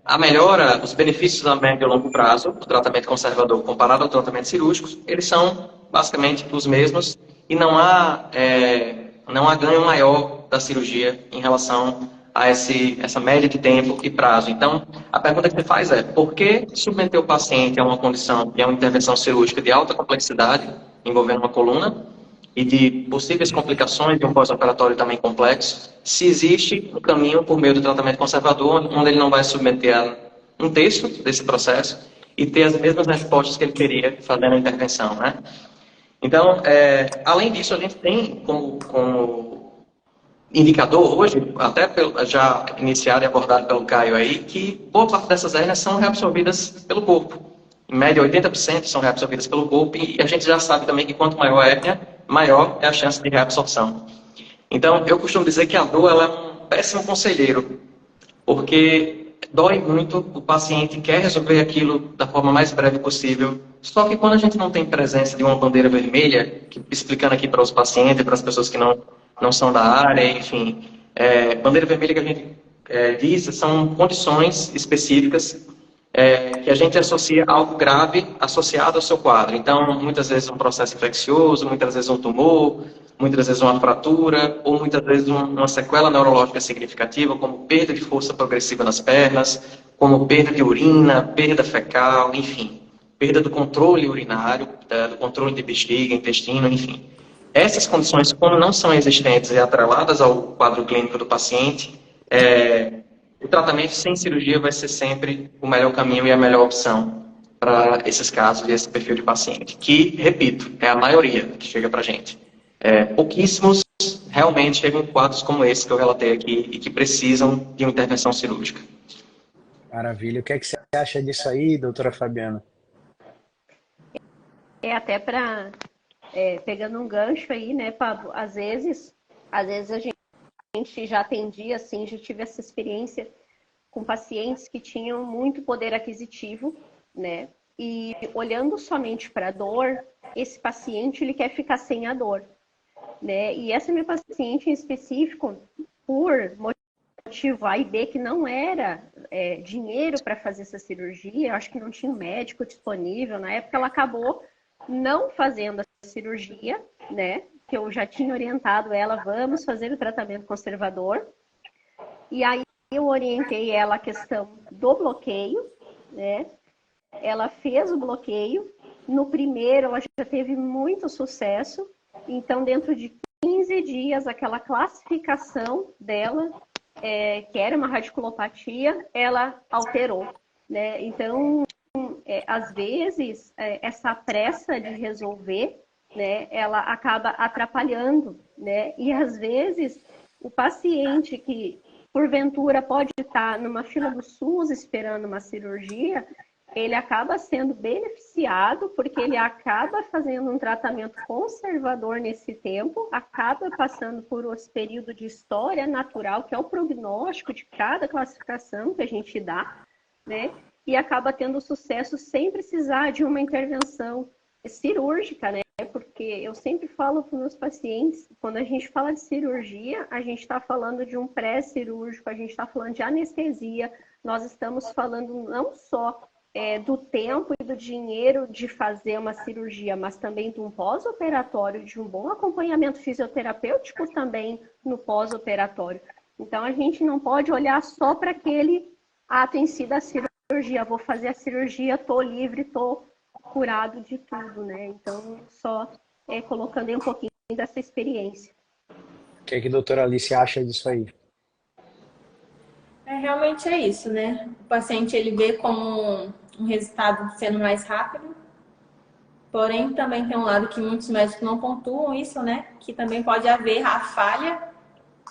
a melhora, os benefícios a médio e longo prazo do tratamento conservador comparado ao tratamento cirúrgico, eles são basicamente os mesmos e não há ganho maior da cirurgia em relação a essa média de tempo e prazo. Então, a pergunta que você faz é, por que submeter o paciente a uma condição que é uma intervenção cirúrgica de alta complexidade, envolvendo uma coluna, e de possíveis complicações de um pós-operatório também complexo, se existe um caminho por meio do tratamento conservador, onde ele não vai submeter a um terço desse processo e ter as mesmas respostas que ele teria fazendo a intervenção, né? Então, além disso, a gente tem como indicador hoje, até já iniciado e abordado pelo Caio aí, que boa parte dessas hérnias são reabsorvidas pelo corpo. Em média, 80% são reabsorvidas pelo corpo e a gente já sabe também que quanto maior a hérnia, maior é a chance de reabsorção. Então, eu costumo dizer que a dor ela é um péssimo conselheiro, porque dói muito, o paciente quer resolver aquilo da forma mais breve possível, só que quando a gente não tem presença de uma bandeira vermelha, explicando aqui para os pacientes, para as pessoas que não são da área, enfim, bandeira vermelha que a gente diz são condições específicas que a gente associa a algo grave associado ao seu quadro. Então, muitas vezes um processo infeccioso, muitas vezes um tumor, muitas vezes uma fratura, ou muitas vezes uma sequela neurológica significativa, como perda de força progressiva nas pernas, como perda de urina, perda fecal, enfim, perda do controle urinário, do controle de bexiga, intestino, enfim. Essas condições, quando não são existentes e atreladas ao quadro clínico do paciente, o tratamento sem cirurgia vai ser sempre o melhor caminho e a melhor opção para esses casos e esse perfil de paciente, que, repito, é a maioria que chega para a gente. Pouquíssimos realmente chegam em quadros como esse que eu relatei aqui e que precisam de uma intervenção cirúrgica. Maravilha. O que é que você acha disso aí, doutora Fabiana? Até para pegando um gancho aí, né, Pablo? Às vezes a gente já atendia, assim, já tive essa experiência com pacientes que tinham muito poder aquisitivo, né? E olhando somente para a dor, esse paciente ele quer ficar sem a dor, né? E essa minha paciente em específico, por motivo A e B, que não era dinheiro para fazer essa cirurgia, eu acho que não tinha um médico disponível, na época ela acabou não fazendo a cirurgia, né? Que eu já tinha orientado ela, vamos fazer o tratamento conservador. E aí eu orientei ela a questão do bloqueio, né? Ela fez o bloqueio. No primeiro, ela já teve muito sucesso. Então, dentro de 15 dias, aquela classificação dela, que era uma radiculopatia, ela alterou, né? Então, às vezes, essa pressa de resolver, né, ela acaba atrapalhando, né? E às vezes o paciente que porventura pode estar numa fila do SUS esperando uma cirurgia, ele acaba sendo beneficiado porque ele acaba fazendo um tratamento conservador nesse tempo, acaba passando por esse período de história natural, que é o prognóstico de cada classificação que a gente dá, né? E acaba tendo sucesso sem precisar de uma intervenção cirúrgica, né? Porque eu sempre falo para os meus pacientes, quando a gente fala de cirurgia, a gente está falando de um pré-cirúrgico, a gente está falando de anestesia, nós estamos falando não só do tempo e do dinheiro de fazer uma cirurgia, mas também de um pós-operatório, de um bom acompanhamento fisioterapêutico também no pós-operatório. Então, a gente não pode olhar só para aquele ato em si da cirurgia, vou fazer a cirurgia, estou livre, estou curado de tudo, né? Então, só colocando aí um pouquinho dessa experiência. O que é que a doutora Alice acha disso aí? Realmente é isso, né? O paciente, ele vê como um resultado sendo mais rápido, porém, também tem um lado que muitos médicos não pontuam isso, né? Que também pode haver a falha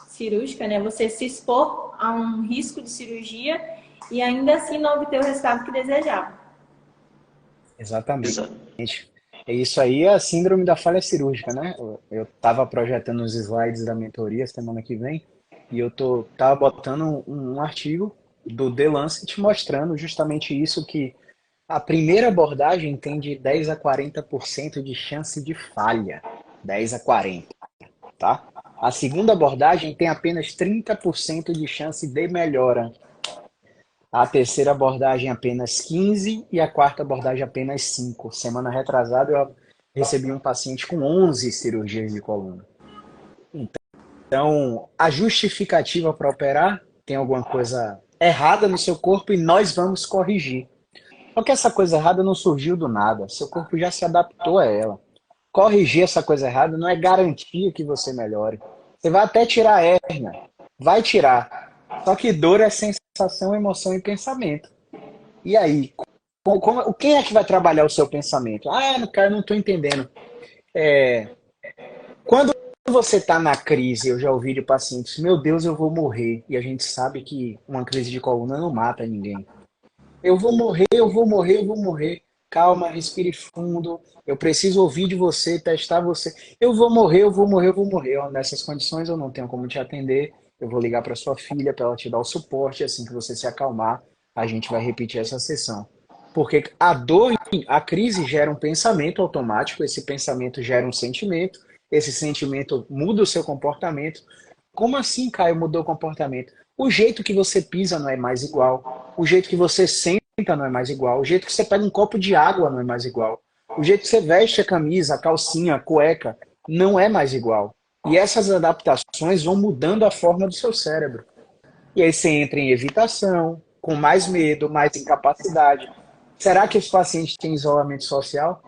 cirúrgica, né? Você se expor a um risco de cirurgia e ainda assim não obter o resultado que desejava. Exatamente. Isso aí é a síndrome da falha cirúrgica, né? Eu estava projetando os slides da mentoria semana que vem e eu tava botando um artigo do The Lancet mostrando justamente isso, que a primeira abordagem tem de 10 a 40% de chance de falha. 10 a 40%, tá? A segunda abordagem tem apenas 30% de chance de melhora. A terceira abordagem apenas 15% e a quarta abordagem apenas 5%. Semana retrasada eu recebi um paciente com 11 cirurgias de coluna. Então, a justificativa para operar tem alguma coisa errada no seu corpo e nós vamos corrigir. Só que essa coisa errada não surgiu do nada, seu corpo já se adaptou a ela. Corrigir essa coisa errada não é garantia que você melhore. Você vai até tirar a hérnia, vai tirar. Só que dor é sensação, emoção e pensamento. E aí, quem é que vai trabalhar o seu pensamento? Cara, não estou entendendo. Quando você está na crise, eu já ouvi de pacientes, meu Deus, eu vou morrer. E a gente sabe que uma crise de coluna não mata ninguém. Eu vou morrer, eu vou morrer, eu vou morrer. Calma, respire fundo. Eu preciso ouvir de você, testar você. Eu vou morrer, eu vou morrer, eu vou morrer. Nessas condições eu não tenho como te atender. Eu vou ligar para sua filha para ela te dar o suporte. Assim que você se acalmar, a gente vai repetir essa sessão. Porque a dor, a crise gera um pensamento automático. Esse pensamento gera um sentimento. Esse sentimento muda o seu comportamento. Como assim, Caio, mudou o comportamento? O jeito que você pisa não é mais igual. O jeito que você senta não é mais igual. O jeito que você pega um copo de água não é mais igual. O jeito que você veste a camisa, a calcinha, a cueca, não é mais igual. E essas adaptações vão mudando a forma do seu cérebro. E aí você entra em evitação, com mais medo, mais incapacidade. Será que esse paciente tem isolamento social?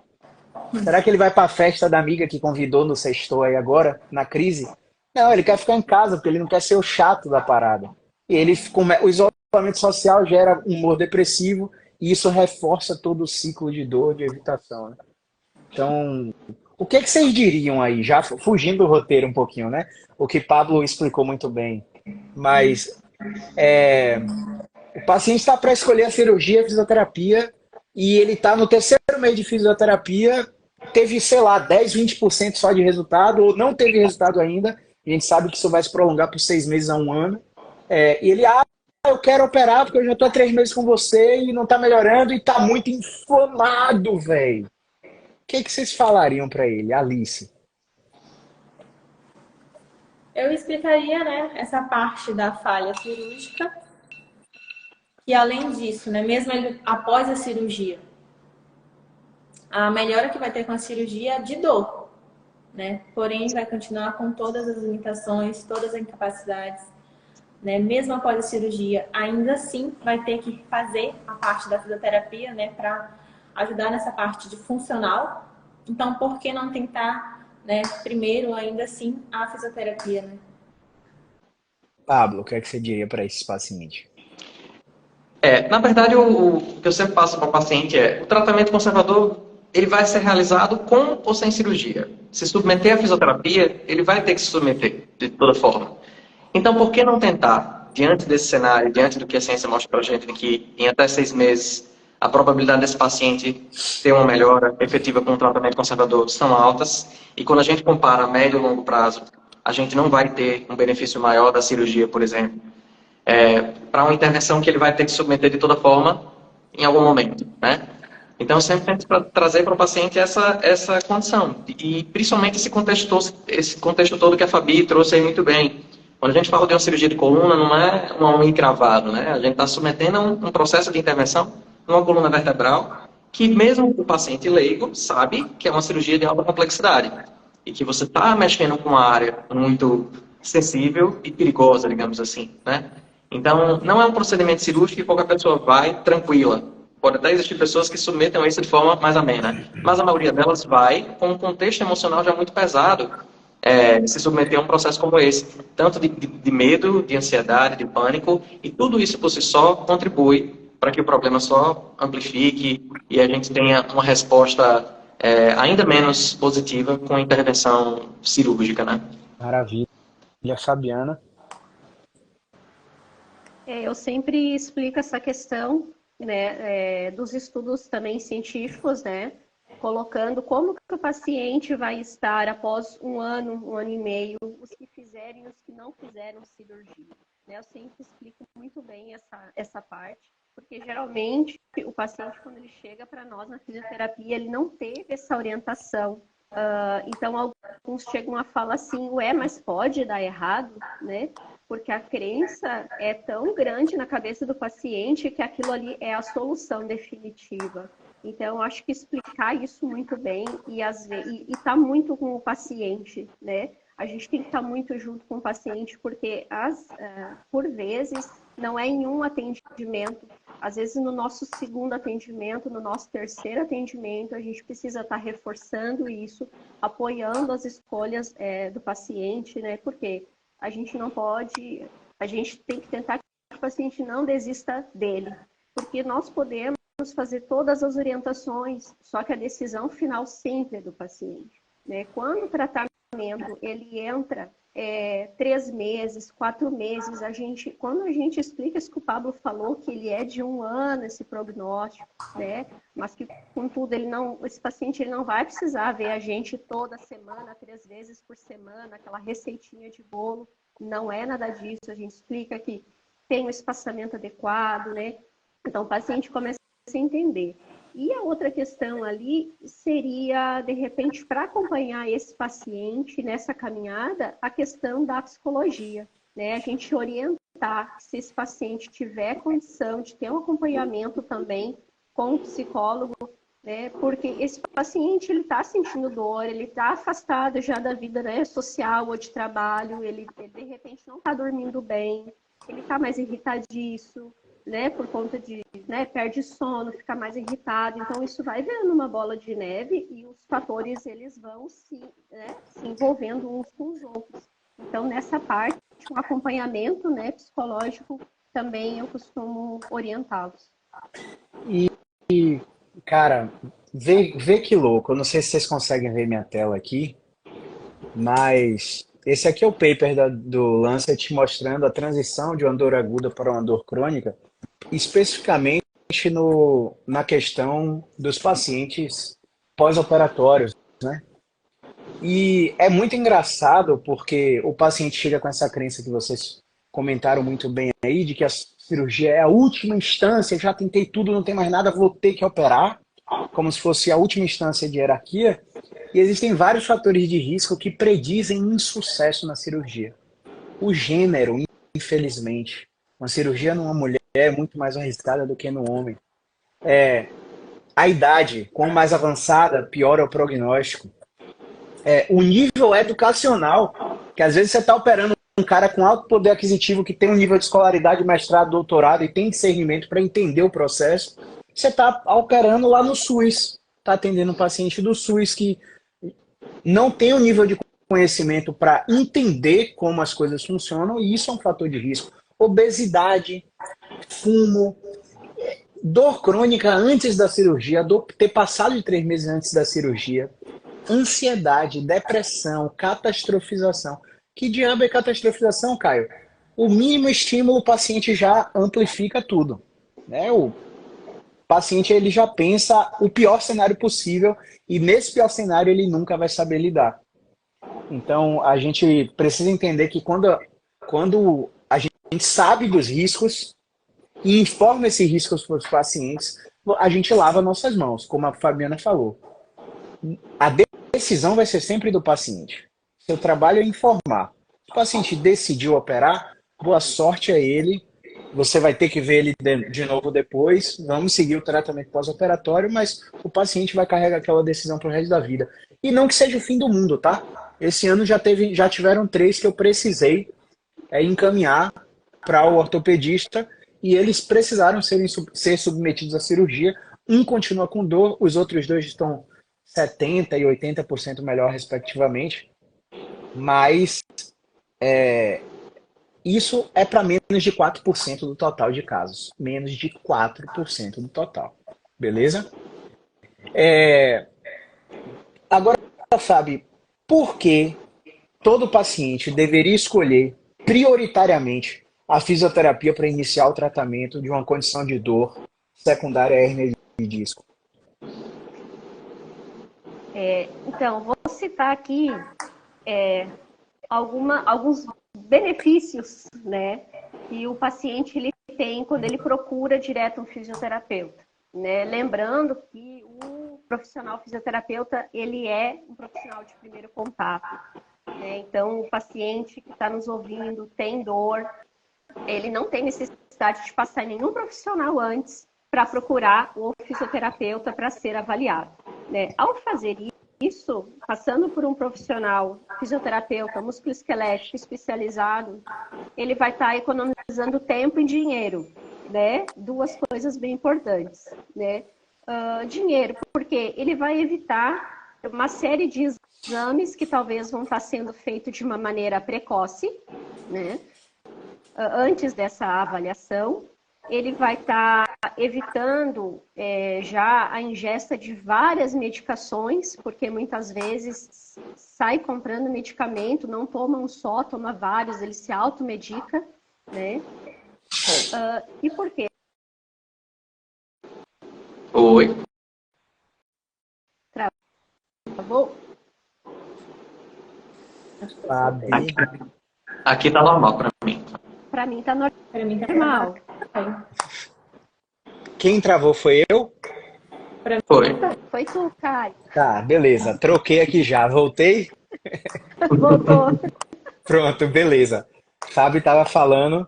Será que ele vai para a festa da amiga que convidou no sextou aí agora, na crise? Não, ele quer ficar em casa, porque ele não quer ser o chato da parada. E o isolamento social gera um humor depressivo e isso reforça todo o ciclo de dor, de evitação, né? Então, o que vocês diriam aí, já fugindo do roteiro um pouquinho, né? O que Pablo explicou muito bem, mas o paciente está para escolher a cirurgia, a fisioterapia, e ele está no terceiro mês de fisioterapia, teve, sei lá, 10, 20% só de resultado, ou não teve resultado ainda. A gente sabe que isso vai se prolongar por 6 meses a um ano. E ele, eu quero operar porque eu já estou há 3 meses com você e não está melhorando e está muito inflamado, velho. O que vocês falariam para ele, Alice? Eu explicaria, né, essa parte da falha cirúrgica, e além disso, né, mesmo ele, após a cirurgia, a melhora que vai ter com a cirurgia é de dor, né? Porém, vai continuar com todas as limitações, todas as incapacidades, né? Mesmo após a cirurgia, ainda assim vai ter que fazer a parte da fisioterapia, né, para ajudar nessa parte de funcional. Então, por que não tentar, né, primeiro, ainda assim, a fisioterapia, né? Pablo, o que é que você diria para esse paciente? Na verdade, o que eu sempre passo para o paciente é o tratamento conservador, ele vai ser realizado com ou sem cirurgia. Se submeter à fisioterapia, ele vai ter que se submeter de toda forma. Então, por que não tentar, diante desse cenário, diante do que a ciência mostra para a gente, de que em até 6 meses a probabilidade desse paciente ter uma melhora efetiva com o tratamento conservador são altas, e quando a gente compara a médio e longo prazo, a gente não vai ter um benefício maior da cirurgia, por exemplo, para uma intervenção que ele vai ter que submeter de toda forma em algum momento, né? Então, eu sempre tento trazer para o paciente essa condição. E, principalmente, esse contexto todo que a Fabi trouxe aí muito bem. Quando a gente fala de uma cirurgia de coluna, não é uma unha encravado, né? A gente está submetendo a um processo de intervenção numa coluna vertebral que, mesmo o paciente leigo, sabe que é uma cirurgia de alta complexidade. E que você está mexendo com uma área muito sensível e perigosa, digamos assim, né? Então, não é um procedimento cirúrgico que qualquer pessoa vai tranquila. Pode até existir pessoas que submetam isso de forma mais amena, mas a maioria delas vai com um contexto emocional já muito pesado, se submeter a um processo como esse. Tanto de medo, de ansiedade, de pânico, e tudo isso por si só contribui para que o problema só amplifique e a gente tenha uma resposta ainda menos positiva com a intervenção cirúrgica, né? Maravilha. Fabiana? Eu sempre explico essa questão, né, dos estudos também científicos, né, colocando como que o paciente vai estar após um ano e meio, os que fizerem e os que não fizeram cirurgia. Né? Eu sempre explico muito bem essa parte, porque geralmente o paciente, quando ele chega para nós na fisioterapia, ele não teve essa orientação. Então, alguns chegam a falar assim, ué, mas pode dar errado, né? Porque a crença é tão grande na cabeça do paciente que aquilo ali é a solução definitiva. Então, eu acho que explicar isso muito bem e estar muito com o paciente, né? A gente tem que estar muito junto com o paciente, porque por vezes não é em um atendimento, às vezes no nosso segundo atendimento, no nosso terceiro atendimento, a gente precisa estar reforçando isso, apoiando as escolhas do paciente, né? Porque a gente não pode, a gente tem que tentar que o paciente não desista dele, porque nós podemos fazer todas as orientações, só que a decisão final sempre é do paciente, né? Quando o tratamento ele entra 3 meses, 4 meses, quando a gente explica isso que o Pablo falou, que ele é de um ano esse prognóstico, né? Mas que, contudo, esse paciente ele não vai precisar ver a gente toda semana, 3 vezes por semana, aquela receitinha de bolo, não é nada disso, a gente explica que tem um espaçamento adequado, né? Então, o paciente começa a entender. E a outra questão ali seria, de repente, para acompanhar esse paciente nessa caminhada, a questão da psicologia, né? A gente orientar, se esse paciente tiver condição de ter um acompanhamento também com o psicólogo, né? Porque esse paciente, ele está sentindo dor, ele está afastado já da vida, né, social ou de trabalho, ele de repente não está dormindo bem, ele está mais irritadiço, né, por conta de, né, perde sono, fica mais irritado, então isso vai virando uma bola de neve e os fatores eles vão se envolvendo uns com os outros. Então nessa parte, um acompanhamento, né, psicológico também eu costumo orientá-los. E, cara, vê que louco. Eu não sei se vocês conseguem ver minha tela aqui, mas esse aqui é o paper do Lancet mostrando a transição de uma dor aguda para uma dor crônica, especificamente na questão dos pacientes pós-operatórios, né? E é muito engraçado porque o paciente chega com essa crença que vocês comentaram muito bem aí, de que a cirurgia é a última instância, já tentei tudo, não tem mais nada, vou ter que operar, como se fosse a última instância de hierarquia. E existem vários fatores de risco que predizem insucesso na cirurgia. O gênero, infelizmente, uma cirurgia numa mulher é muito mais arriscada do que no homem. A idade, quanto mais avançada, pior é o prognóstico. O nível educacional, que às vezes você está operando um cara com alto poder aquisitivo, que tem um nível de escolaridade, mestrado, doutorado e tem discernimento para entender o processo, você está operando lá no SUS, está atendendo um paciente do SUS que não tem o nível de conhecimento para entender como as coisas funcionam, e isso é um fator de risco. Obesidade, fumo, dor crônica antes da cirurgia, ter passado de 3 meses antes da cirurgia, ansiedade, depressão, catastrofização. Que diabo é catastrofização, Caio? O mínimo estímulo, o paciente já amplifica tudo, né? O paciente ele já pensa o pior cenário possível e nesse pior cenário ele nunca vai saber lidar. Então a gente precisa entender que quando a gente sabe dos riscos e informa esses riscos para os pacientes, a gente lava nossas mãos, como a Fabiana falou. A decisão vai ser sempre do paciente. Seu trabalho é informar. Se o paciente decidiu operar, boa sorte a ele. Você vai ter que ver ele de novo depois. Vamos seguir o tratamento pós-operatório, mas o paciente vai carregar aquela decisão para o resto da vida. E não que seja o fim do mundo, tá? Esse ano já tiveram 3 que eu precisei encaminhar para o ortopedista e eles precisaram ser submetidos à cirurgia. Um continua com dor, os outros 2 estão 70% e 80% melhor, respectivamente. Mas isso é para menos de 4% do total de casos. Menos de 4% do total. Beleza? Agora, sabe, por que todo paciente deveria escolher prioritariamente a fisioterapia para iniciar o tratamento de uma condição de dor secundária à hérnia de disco? Então, vou citar aqui alguns benefícios, né, que o paciente ele tem quando ele procura direto um fisioterapeuta, né? Lembrando que o profissional fisioterapeuta ele é um profissional de primeiro contato, né? Então, o paciente que está nos ouvindo tem dor, ele não tem necessidade de passar em nenhum profissional antes para procurar o fisioterapeuta para ser avaliado, né? Ao fazer isso, passando por um profissional fisioterapeuta musculoesquelético especializado, ele vai estar economizando tempo e dinheiro, né? 2 coisas bem importantes, né? Dinheiro, porque ele vai evitar uma série de exames que talvez vão estar sendo feitos de uma maneira precoce, né? Antes dessa avaliação. Ele vai estar evitando já a ingesta de várias medicações, porque muitas vezes sai comprando medicamento, não toma um só, toma vários, ele se automedica, né? E por quê? Oi. Travou? Aqui tá normal para mim. Para mim tá normal. Quem travou foi eu? Foi. Foi tu, Caio. Tá, beleza. Troquei aqui já. Voltei? Voltou. Pronto, beleza. Fábio estava falando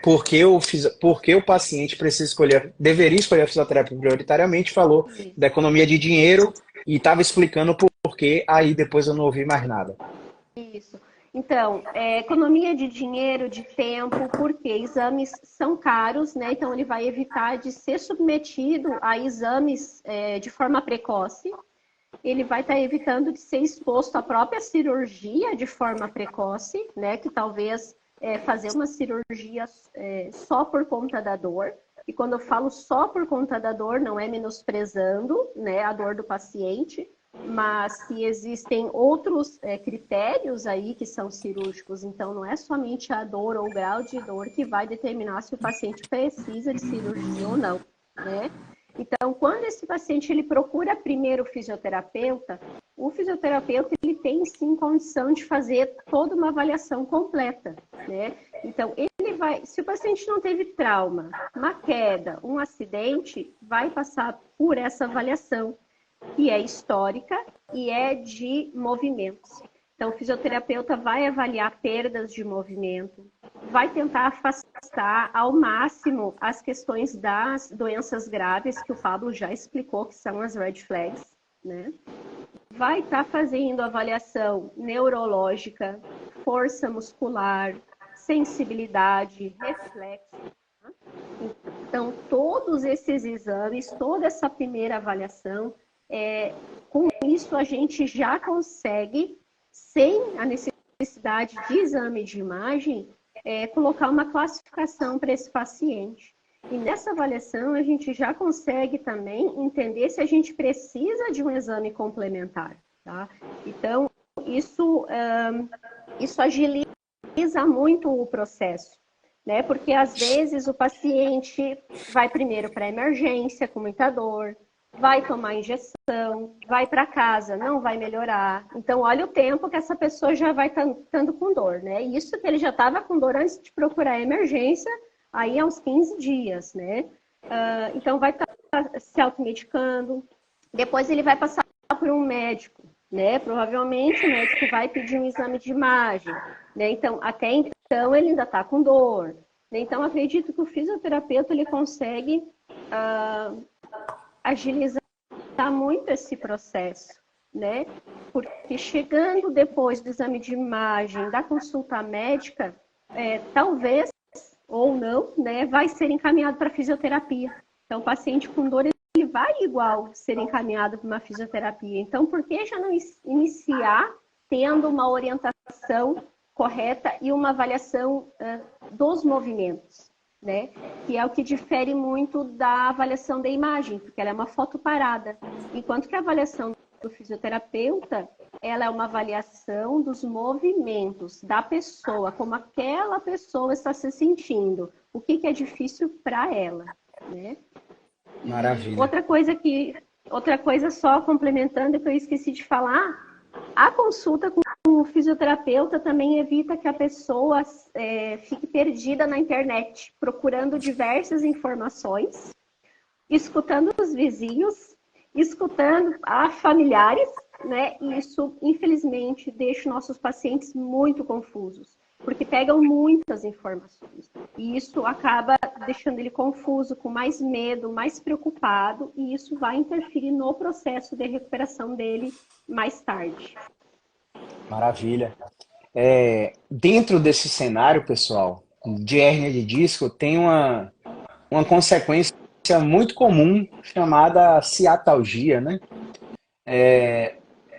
por que o paciente deveria escolher a fisioterapia prioritariamente, falou da economia de dinheiro e estava explicando por que, aí depois eu não ouvi mais nada. Isso. Então, economia de dinheiro, de tempo, porque exames são caros, né? Então, ele vai evitar de ser submetido a exames de forma precoce. Ele vai estar evitando de ser exposto à própria cirurgia de forma precoce, né? Que talvez fazer uma cirurgia só por conta da dor, E quando eu falo só por conta da dor, não é menosprezando, né, a dor do paciente, mas que existem outros critérios aí que são cirúrgicos. Então, não é somente a dor ou o grau de dor que vai determinar se o paciente precisa de cirurgia ou não, né? Então, quando esse paciente ele procura primeiro o fisioterapeuta ele tem sim condição de fazer toda uma avaliação completa, né? Então, se o paciente não teve trauma, uma queda, um acidente, vai passar por essa avaliação, que é histórica e é de movimentos. Então, o fisioterapeuta vai avaliar perdas de movimento, vai tentar afastar ao máximo as questões das doenças graves, que o Pablo já explicou, que são as red flags, né? Vai estar fazendo avaliação neurológica, força muscular, sensibilidade, reflexo. Tá? Então, todos esses exames, toda essa primeira avaliação, com isso a gente já consegue, sem a necessidade de exame de imagem, colocar uma classificação para esse paciente. E nessa avaliação a gente já consegue também entender se a gente precisa de um exame complementar, tá? Então, isso agiliza muito o processo, né? Porque às vezes o paciente vai primeiro para a emergência com muita dor, vai tomar injeção, vai para casa, não vai melhorar. Então, olha o tempo que essa pessoa já vai estando com dor, né? Isso que ele já estava com dor antes de procurar a emergência, aí há uns 15 dias, né? Então, vai estar se automedicando. Depois, ele vai passar por um médico, né? Provavelmente, o médico vai pedir um exame de imagem, né? Então, até então, ele ainda está com dor. Então, acredito que o fisioterapeuta, ele consegue agilizar muito esse processo, né? Porque chegando depois do exame de imagem, da consulta médica, talvez ou não, né, vai ser encaminhado para fisioterapia. Então, o paciente com dor, ele vai igual ser encaminhado para uma fisioterapia. Então, por que já não iniciar tendo uma orientação correta e uma avaliação dos movimentos, né? Que é o que difere muito da avaliação da imagem, porque ela é uma foto parada. Enquanto que a avaliação do fisioterapeuta, ela é uma avaliação dos movimentos da pessoa, como aquela pessoa está se sentindo, o que é difícil para ela, né? Maravilha. Outra coisa só complementando que eu esqueci de falar, a consulta com o fisioterapeuta também evita que a pessoa fique perdida na internet, procurando diversas informações, escutando os vizinhos, escutando a familiares, né? E isso, infelizmente, deixa nossos pacientes muito confusos, porque pegam muitas informações. E isso acaba deixando ele confuso, com mais medo, mais preocupado, e isso vai interferir no processo de recuperação dele mais tarde. Maravilha. Dentro desse cenário, pessoal, de hérnia de disco, tem uma consequência muito comum chamada ciatalgia, né?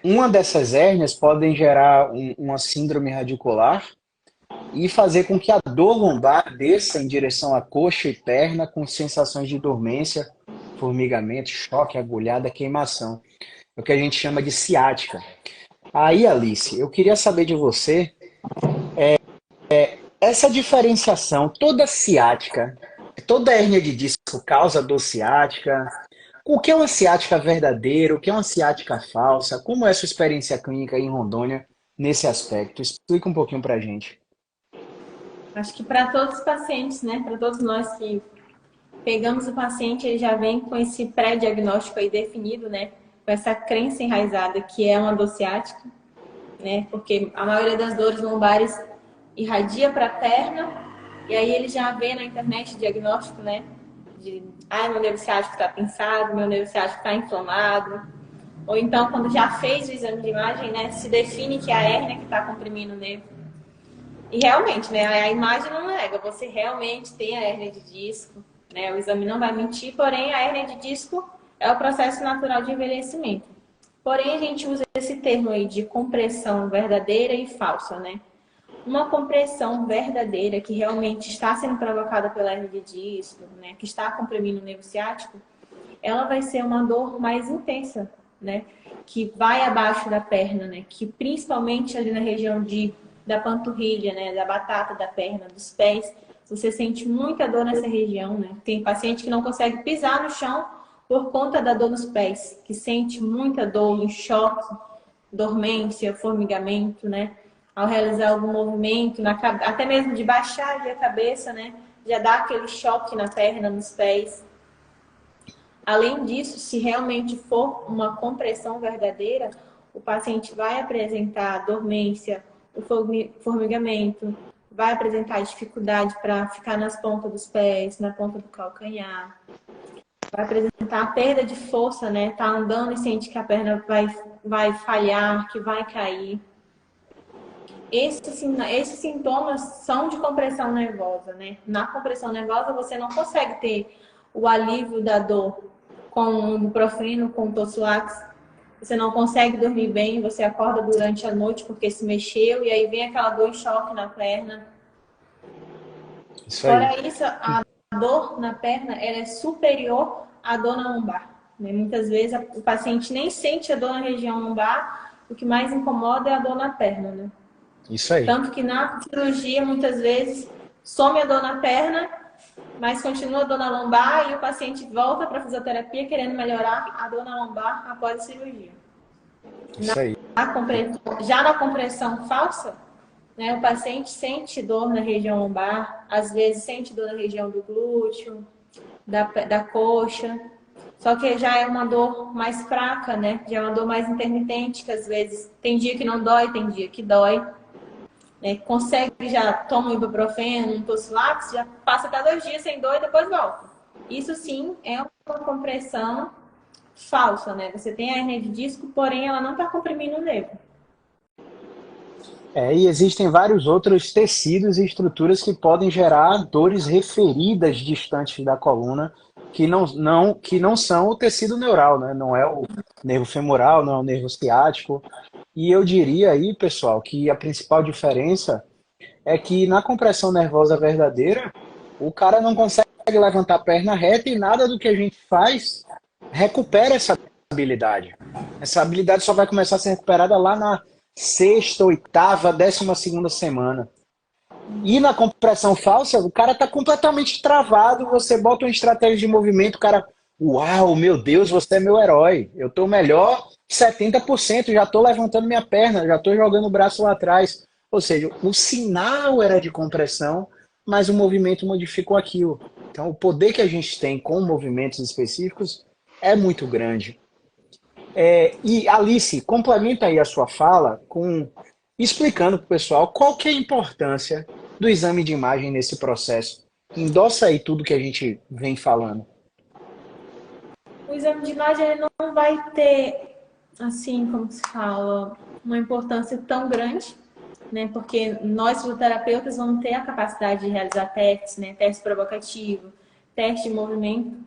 Uma dessas hérnias podem gerar uma síndrome radicular e fazer com que a dor lombar desça em direção à coxa e perna com sensações de dormência, formigamento, choque, agulhada, queimação. É o que a gente chama de ciática. Aí, Alice, eu queria saber de você, essa diferenciação, toda ciática, toda hérnia de disco causa dor ciática, o que é uma ciática verdadeira, o que é uma ciática falsa, como é a sua experiência clínica em Rondônia nesse aspecto? Explica um pouquinho pra gente. Acho que para todos os pacientes, né, para todos nós que pegamos o paciente, ele já vem com esse pré-diagnóstico aí definido, né, com essa crença enraizada que é uma dor ciática, né, porque a maioria das dores lombares irradia para a perna, e aí ele já vê na internet diagnóstico, né, meu nervo ciático está pinçado, meu nervo ciático está inflamado, ou então quando já fez o exame de imagem, né, se define que é a hérnia que está comprimindo o nervo. E realmente, né, a imagem não nega, você realmente tem a hérnia de disco, né, o exame não vai mentir, porém a hérnia de disco é o processo natural de envelhecimento. Porém, a gente usa esse termo aí de compressão verdadeira e falsa, né? uma compressão verdadeira que realmente está sendo provocada pela hernia de disco, né, que está comprimindo o nervo ciático, ela vai ser uma dor mais intensa, né, que vai abaixo da perna, né, que principalmente ali na região da panturrilha, né, da batata da perna, dos pés, você sente muita dor nessa região, né. Tem paciente que não consegue pisar no chão por conta da dor nos pés, que sente muita dor, um choque, dormência, formigamento, né, ao realizar algum movimento, até mesmo de baixar ali a cabeça, né, já dá aquele choque na perna, nos pés. Além disso, se realmente for uma compressão verdadeira, o paciente vai apresentar dormência, o formigamento, vai apresentar dificuldade para ficar nas pontas dos pés, na ponta do calcanhar, vai apresentar a perda de força, né? Tá andando e sente que a perna vai falhar, que vai cair. Esses sintomas são de compressão nervosa, né? Na compressão nervosa, você não consegue ter o alívio da dor com o ibuprofeno, com o Tosulax. Você não consegue dormir bem, você acorda durante a noite porque se mexeu e aí vem aquela dor e choque na perna. Isso aí. Fora isso, a dor na perna ela é superior à dor na lombar, né? Muitas vezes o paciente nem sente a dor na região lombar, o que mais incomoda é a dor na perna, né? Isso aí. Tanto que na cirurgia, muitas vezes, some a dor na perna, mas continua a dor na lombar e o paciente volta para a fisioterapia querendo melhorar a dor na lombar após a cirurgia. Isso aí. Já na compressão falsa, né, o paciente sente dor na região lombar, às vezes sente dor na região do glúteo, da coxa, só que já é uma dor mais fraca, né? Já é uma dor mais intermitente, que às vezes tem dia que não dói, tem dia que dói. Consegue, já toma um ibuprofeno, um Tosulax, já passa até 2 dias sem dor e depois volta. Isso sim é uma compressão falsa, né? Você tem a hernia de disco, porém ela não está comprimindo o nervo. E existem vários outros tecidos e estruturas que podem gerar dores referidas distantes da coluna, que não são o tecido neural, né? Não é o nervo femoral, não é o nervo ciático. E eu diria aí, pessoal, que a principal diferença é que na compressão nervosa verdadeira, o cara não consegue levantar a perna reta e nada do que a gente faz recupera essa habilidade. Essa habilidade só vai começar a ser recuperada lá na 6ª, 8ª, 12ª semana. E na compressão falsa, o cara tá completamente travado, você bota uma estratégia de movimento, o cara, uau, meu Deus, você é meu herói, eu tô melhor 70%, já tô levantando minha perna, já tô jogando o braço lá atrás. Ou seja, o sinal era de compressão, mas o movimento modificou aquilo. Então, o poder que a gente tem com movimentos específicos é muito grande. E Alice, complementa aí a sua fala explicando para o pessoal qual que é a importância do exame de imagem nesse processo. Endossa aí tudo que a gente vem falando. O exame de imagem ele não vai ter, assim como se fala, uma importância tão grande, né? Porque nós, fisioterapeutas, vamos ter a capacidade de realizar testes, né? Teste provocativo, teste de movimento.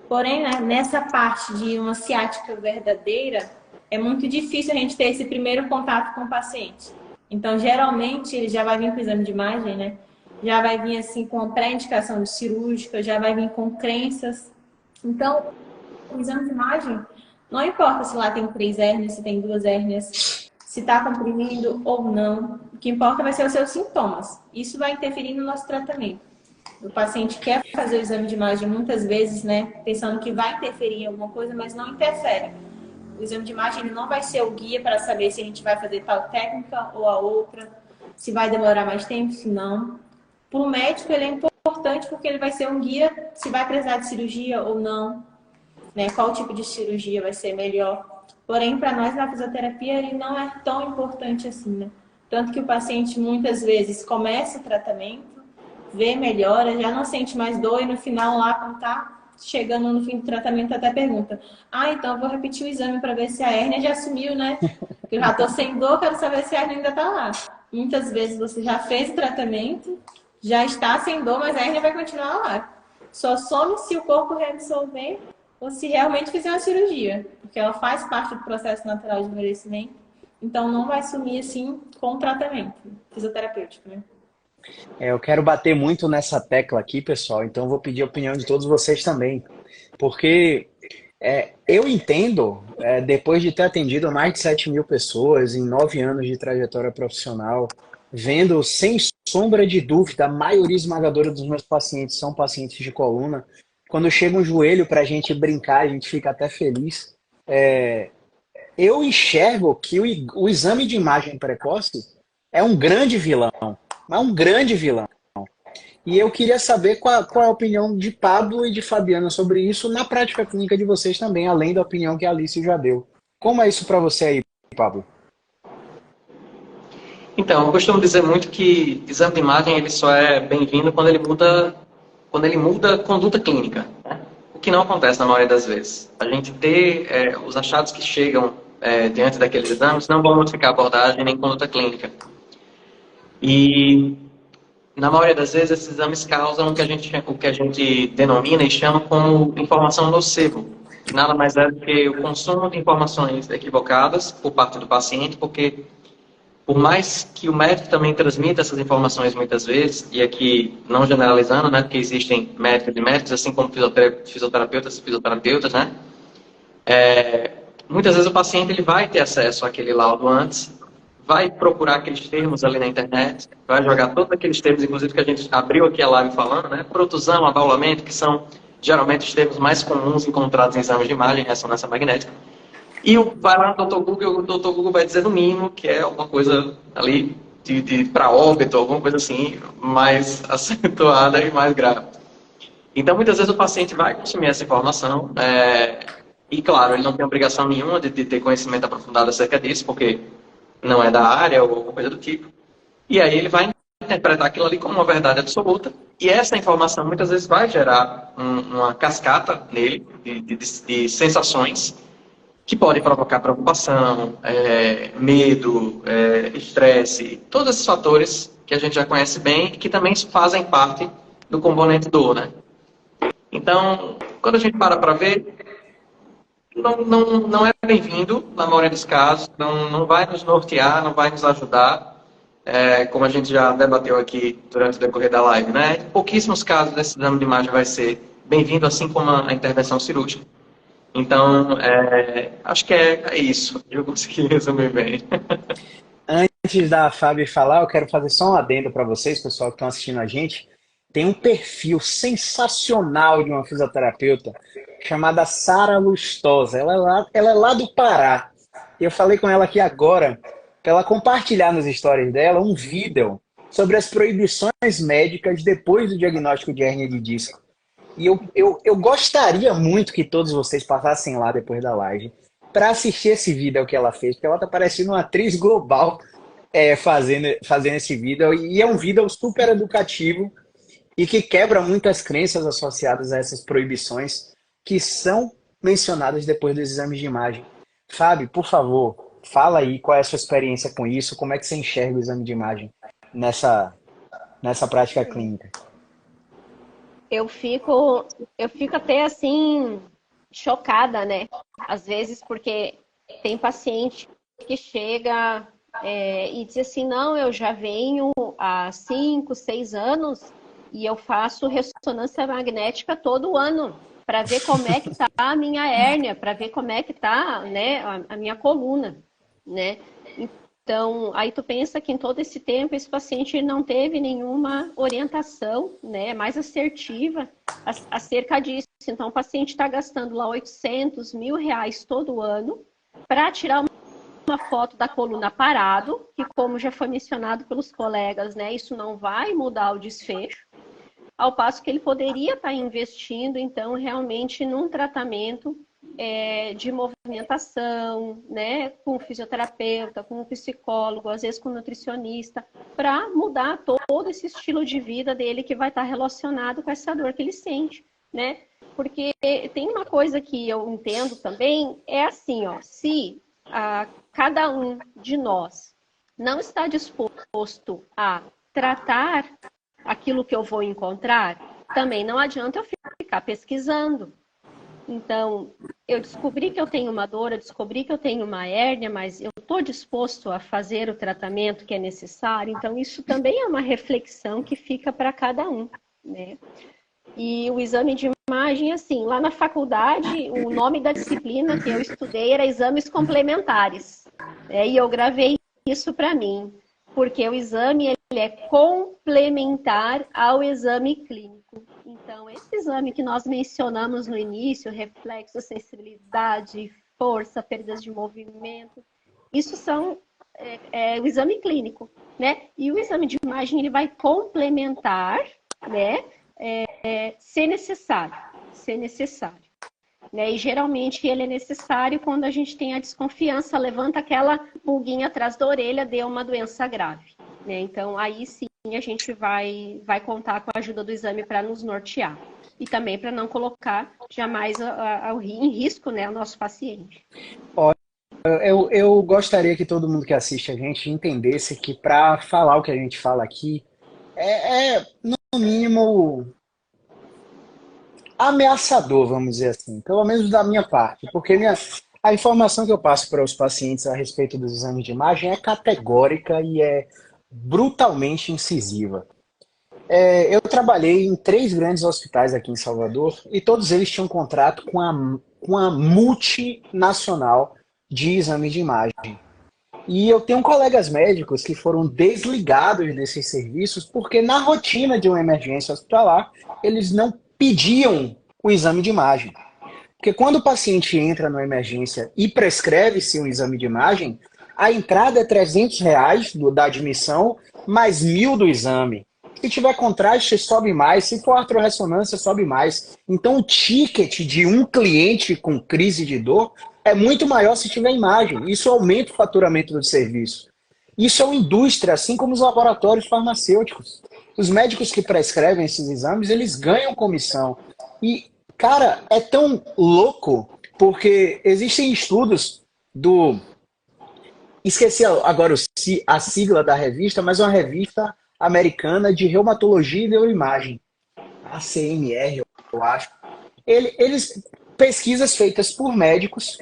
Porém, né, nessa parte de uma ciática verdadeira, é muito difícil a gente ter esse primeiro contato com o paciente. Então, geralmente, ele já vai vir com o exame de imagem, né? Já vai vir assim com a pré-indicação cirúrgica, já vai vir com crenças. Então, o exame de imagem, não importa se lá tem 3 hérnias, se tem 2 hérnias, se está comprimindo ou não. O que importa vai ser os seus sintomas. Isso vai interferir no nosso tratamento. O paciente quer fazer o exame de imagem muitas vezes, né, pensando que vai interferir em alguma coisa, mas não interfere. O exame de imagem ele não vai ser o guia para saber se a gente vai fazer tal técnica ou a outra, se vai demorar mais tempo, se não. Para o médico ele é importante porque ele vai ser um guia se vai precisar de cirurgia ou não, né, qual tipo de cirurgia vai ser melhor. Porém, para nós na fisioterapia ele não é tão importante assim, né? Tanto que o paciente muitas vezes começa o tratamento, vê melhora, já não sente mais dor e no final lá, quando tá chegando no fim do tratamento, até pergunta: então eu vou repetir o exame para ver se a hérnia já sumiu, né? Porque eu já tô sem dor, quero saber se a hérnia ainda tá lá. Muitas vezes você já fez o tratamento, já está sem dor, mas a hérnia vai continuar lá. Só some se o corpo reabsorver ou se realmente fizer uma cirurgia, porque ela faz parte do processo natural de envelhecimento. Então, não vai sumir assim com o tratamento fisioterapêutico, né? Eu quero bater muito nessa tecla aqui, pessoal, então vou pedir a opinião de todos vocês também. Porque eu entendo, depois de ter atendido mais de 7.000 pessoas em 9 anos de trajetória profissional, vendo sem sombra de dúvida, a maioria esmagadora dos meus pacientes são pacientes de coluna. Quando chega um joelho para a gente brincar, a gente fica até feliz. Eu enxergo que o exame de imagem precoce é um grande vilão. É um grande vilão. E eu queria saber qual é a opinião de Pablo e de Fabiana sobre isso na prática clínica de vocês também, além da opinião que a Alice já deu. Como é isso para você aí, Pablo? Então, eu costumo dizer muito que exame de imagem ele só é bem-vindo quando ele muda a conduta clínica, né? O que não acontece na maioria das vezes. A gente ter os achados que chegam diante daqueles exames não vão modificar a abordagem nem conduta clínica. E na maioria das vezes esses exames causam o que a gente denomina e chama como informação nocebo, que nada mais é do que o consumo de informações equivocadas por parte do paciente, porque por mais que o médico também transmita essas informações muitas vezes, e aqui não generalizando, né, porque existem médicos e médicos, assim como fisioterapeutas e fisioterapeutas, né, muitas vezes o paciente ele vai ter acesso àquele laudo antes, vai procurar aqueles termos ali na internet, vai jogar todos aqueles termos, inclusive que a gente abriu aqui a live falando, né, protusão, abaulamento, que são geralmente os termos mais comuns encontrados em exames de imagem, ressonância magnética. E vai lá no Dr. Google e o Dr. Google vai dizer no mínimo que é alguma coisa ali para óbito, alguma coisa assim, mais acentuada e mais grave. Então, muitas vezes o paciente vai consumir essa informação e, claro, ele não tem obrigação nenhuma de ter conhecimento aprofundado acerca disso, porque não é da área ou alguma coisa do tipo. E aí ele vai interpretar aquilo ali como uma verdade absoluta e essa informação muitas vezes vai gerar uma cascata nele de sensações que podem provocar preocupação, medo, estresse, todos esses fatores que a gente já conhece bem e que também fazem parte do componente dor, né? Então, quando a gente para ver, não é bem-vindo na maioria dos casos, não vai nos nortear, não vai nos ajudar, como a gente já debateu aqui durante o decorrer da live, né? Em pouquíssimos casos desse exame de imagem vai ser bem-vindo, assim como a intervenção cirúrgica. Então, acho que é isso. Eu consegui resumir bem. Antes da Fábio falar, eu quero fazer só um adendo para vocês, pessoal que estão assistindo a gente. Tem um perfil sensacional de uma fisioterapeuta chamada Sara Lustosa. Ela é lá do Pará. Eu falei com ela aqui agora para ela compartilhar nos stories dela um vídeo sobre as proibições médicas depois do diagnóstico de hérnia de disco. E eu gostaria muito que todos vocês passassem lá depois da live para assistir esse vídeo que ela fez, porque ela tá parecendo uma atriz global fazendo esse vídeo. E é um vídeo super educativo e que quebra muitas crenças associadas a essas proibições que são mencionadas depois dos exames de imagem. Fábio, por favor, fala aí qual é a sua experiência com isso, como é que você enxerga o exame de imagem nessa prática clínica. Eu fico até assim chocada, né? Às vezes porque tem paciente que chega e diz assim, não, eu já venho há 5, 6 anos e eu faço ressonância magnética todo ano para ver como é que tá a minha hérnia, para ver como é que tá, né, a minha coluna, né? Então, aí tu pensa que em todo esse tempo esse paciente não teve nenhuma orientação, né, mais assertiva acerca disso. Então, o paciente está gastando lá 800, R$ 1.000 todo ano para tirar uma foto da coluna parado, que como já foi mencionado pelos colegas, né, isso não vai mudar o desfecho, ao passo que ele poderia estar investindo, então, realmente num tratamento de movimentação, né, com o fisioterapeuta, com o psicólogo, às vezes com o nutricionista, para mudar todo esse estilo de vida dele que vai estar relacionado com essa dor que ele sente, né? Porque tem uma coisa que eu entendo também, é assim, ó, se cada um de nós não está disposto a tratar aquilo que eu vou encontrar, também não adianta eu ficar pesquisando. Então, eu descobri que eu tenho uma dor, eu descobri que eu tenho uma hérnia, mas eu estou disposto a fazer o tratamento que é necessário. Então, isso também é uma reflexão que fica para cada um, né? E o exame de imagem, assim, lá na faculdade, o nome da disciplina que eu estudei era exames complementares. E eu gravei isso para mim, porque o exame ele é complementar ao exame clínico. Então, esse exame que nós mencionamos no início, reflexo, sensibilidade, força, perdas de movimento, isso são o exame clínico, né? E o exame de imagem ele vai complementar, né? Se necessário, né? E geralmente ele é necessário quando a gente tem a desconfiança, levanta aquela pulguinha atrás da orelha, deu uma doença grave, né? Então aí sim a gente vai contar com a ajuda do exame para nos nortear e também para não colocar jamais em risco, né, o nosso paciente. Eu gostaria que todo mundo que assiste a gente entendesse que para falar o que a gente fala aqui no mínimo ameaçador, vamos dizer assim, pelo menos da minha parte, porque a informação que eu passo para os pacientes a respeito dos exames de imagem é categórica e é brutalmente incisiva. Eu trabalhei em 3 grandes hospitais aqui em Salvador e todos eles tinham contrato com a multinacional de exame de imagem. E eu tenho colegas médicos que foram desligados desses serviços porque na rotina de uma emergência hospitalar, eles não pediam o exame de imagem. Porque quando o paciente entra numa emergência e prescreve-se um exame de imagem, a entrada é R$300 da admissão, mais 1.000 do exame. Se tiver contraste, sobe mais. Se for artrorressonância, sobe mais. Então o ticket de um cliente com crise de dor é muito maior se tiver imagem. Isso aumenta o faturamento do serviço. Isso é uma indústria, assim como os laboratórios farmacêuticos. Os médicos que prescrevem esses exames, eles ganham comissão. E, cara, é tão louco, porque existem estudos do... Esqueci agora a sigla da revista, mas é uma revista americana de reumatologia e neuroimagem. ACMR, eu acho. Eles pesquisas feitas por médicos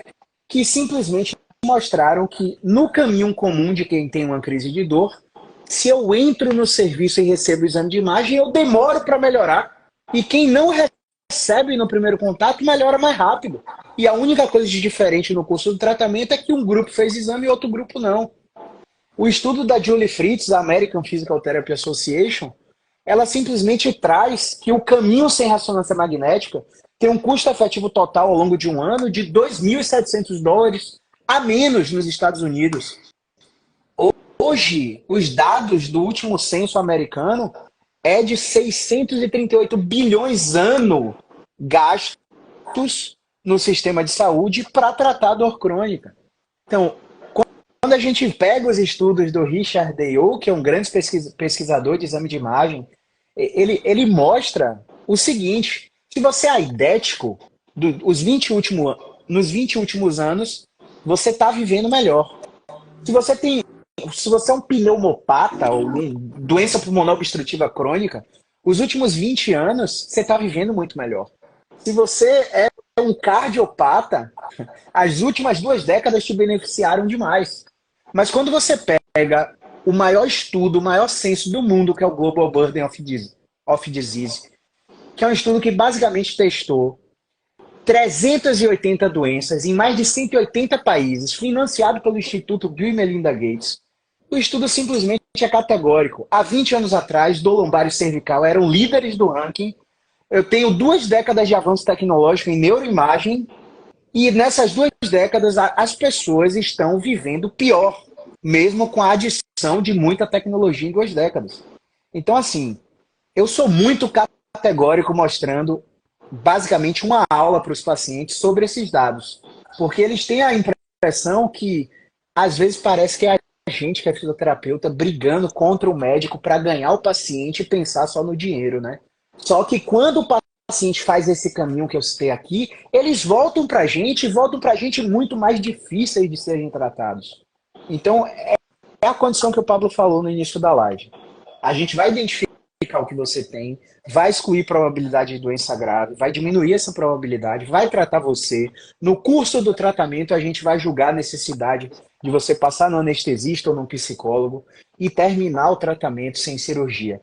que simplesmente mostraram que no caminho comum de quem tem uma crise de dor, se eu entro no serviço e recebo o exame de imagem, eu demoro para melhorar. E quem não recebe no primeiro contato, melhora mais rápido. E a única coisa de diferente no curso do tratamento é que um grupo fez exame e outro grupo não. O estudo da Julie Fritz, da American Physical Therapy Association, ela simplesmente traz que o caminho sem ressonância magnética tem um custo efetivo total ao longo de um ano de $2.700 a menos nos Estados Unidos. Hoje, os dados do último censo americano é de 638 bilhões ano gastos no sistema de saúde para tratar dor crônica. Então, quando a gente pega os estudos do Richard Dale, que é um grande pesquisador de exame de imagem, ele mostra o seguinte: se você é aidético, nos 20 últimos anos, você está vivendo melhor. Se você é um pneumopata ou doença pulmonar obstrutiva crônica, os últimos 20 anos você está vivendo muito melhor. Se você é um cardiopata, as últimas 2 décadas te beneficiaram demais. Mas quando você pega o maior estudo, o maior censo do mundo, que é o Global Burden of Disease, que é um estudo que basicamente testou 380 doenças em mais de 180 países, financiado pelo Instituto Bill e Melinda Gates. O estudo simplesmente é categórico. Há 20 anos atrás, dor lombar e cervical eram líderes do ranking. Eu tenho 2 décadas de avanço tecnológico em neuroimagem e nessas 2 décadas as pessoas estão vivendo pior, mesmo com a adição de muita tecnologia em 2 décadas. Então, assim, eu sou muito categórico mostrando basicamente uma aula para os pacientes sobre esses dados, porque eles têm a impressão que às vezes parece que é a gente que é fisioterapeuta brigando contra o médico para ganhar o paciente e pensar só no dinheiro, né? Só que quando o paciente faz esse caminho que eu citei aqui, eles voltam para a gente e voltam para a gente muito mais difíceis de serem tratados. Então, é a condição que o Pablo falou no início da live. A gente vai identificar o que você tem, vai excluir probabilidade de doença grave, vai diminuir essa probabilidade, vai tratar você. No curso do tratamento, a gente vai julgar a necessidade de você passar no anestesista ou no psicólogo e terminar o tratamento sem cirurgia.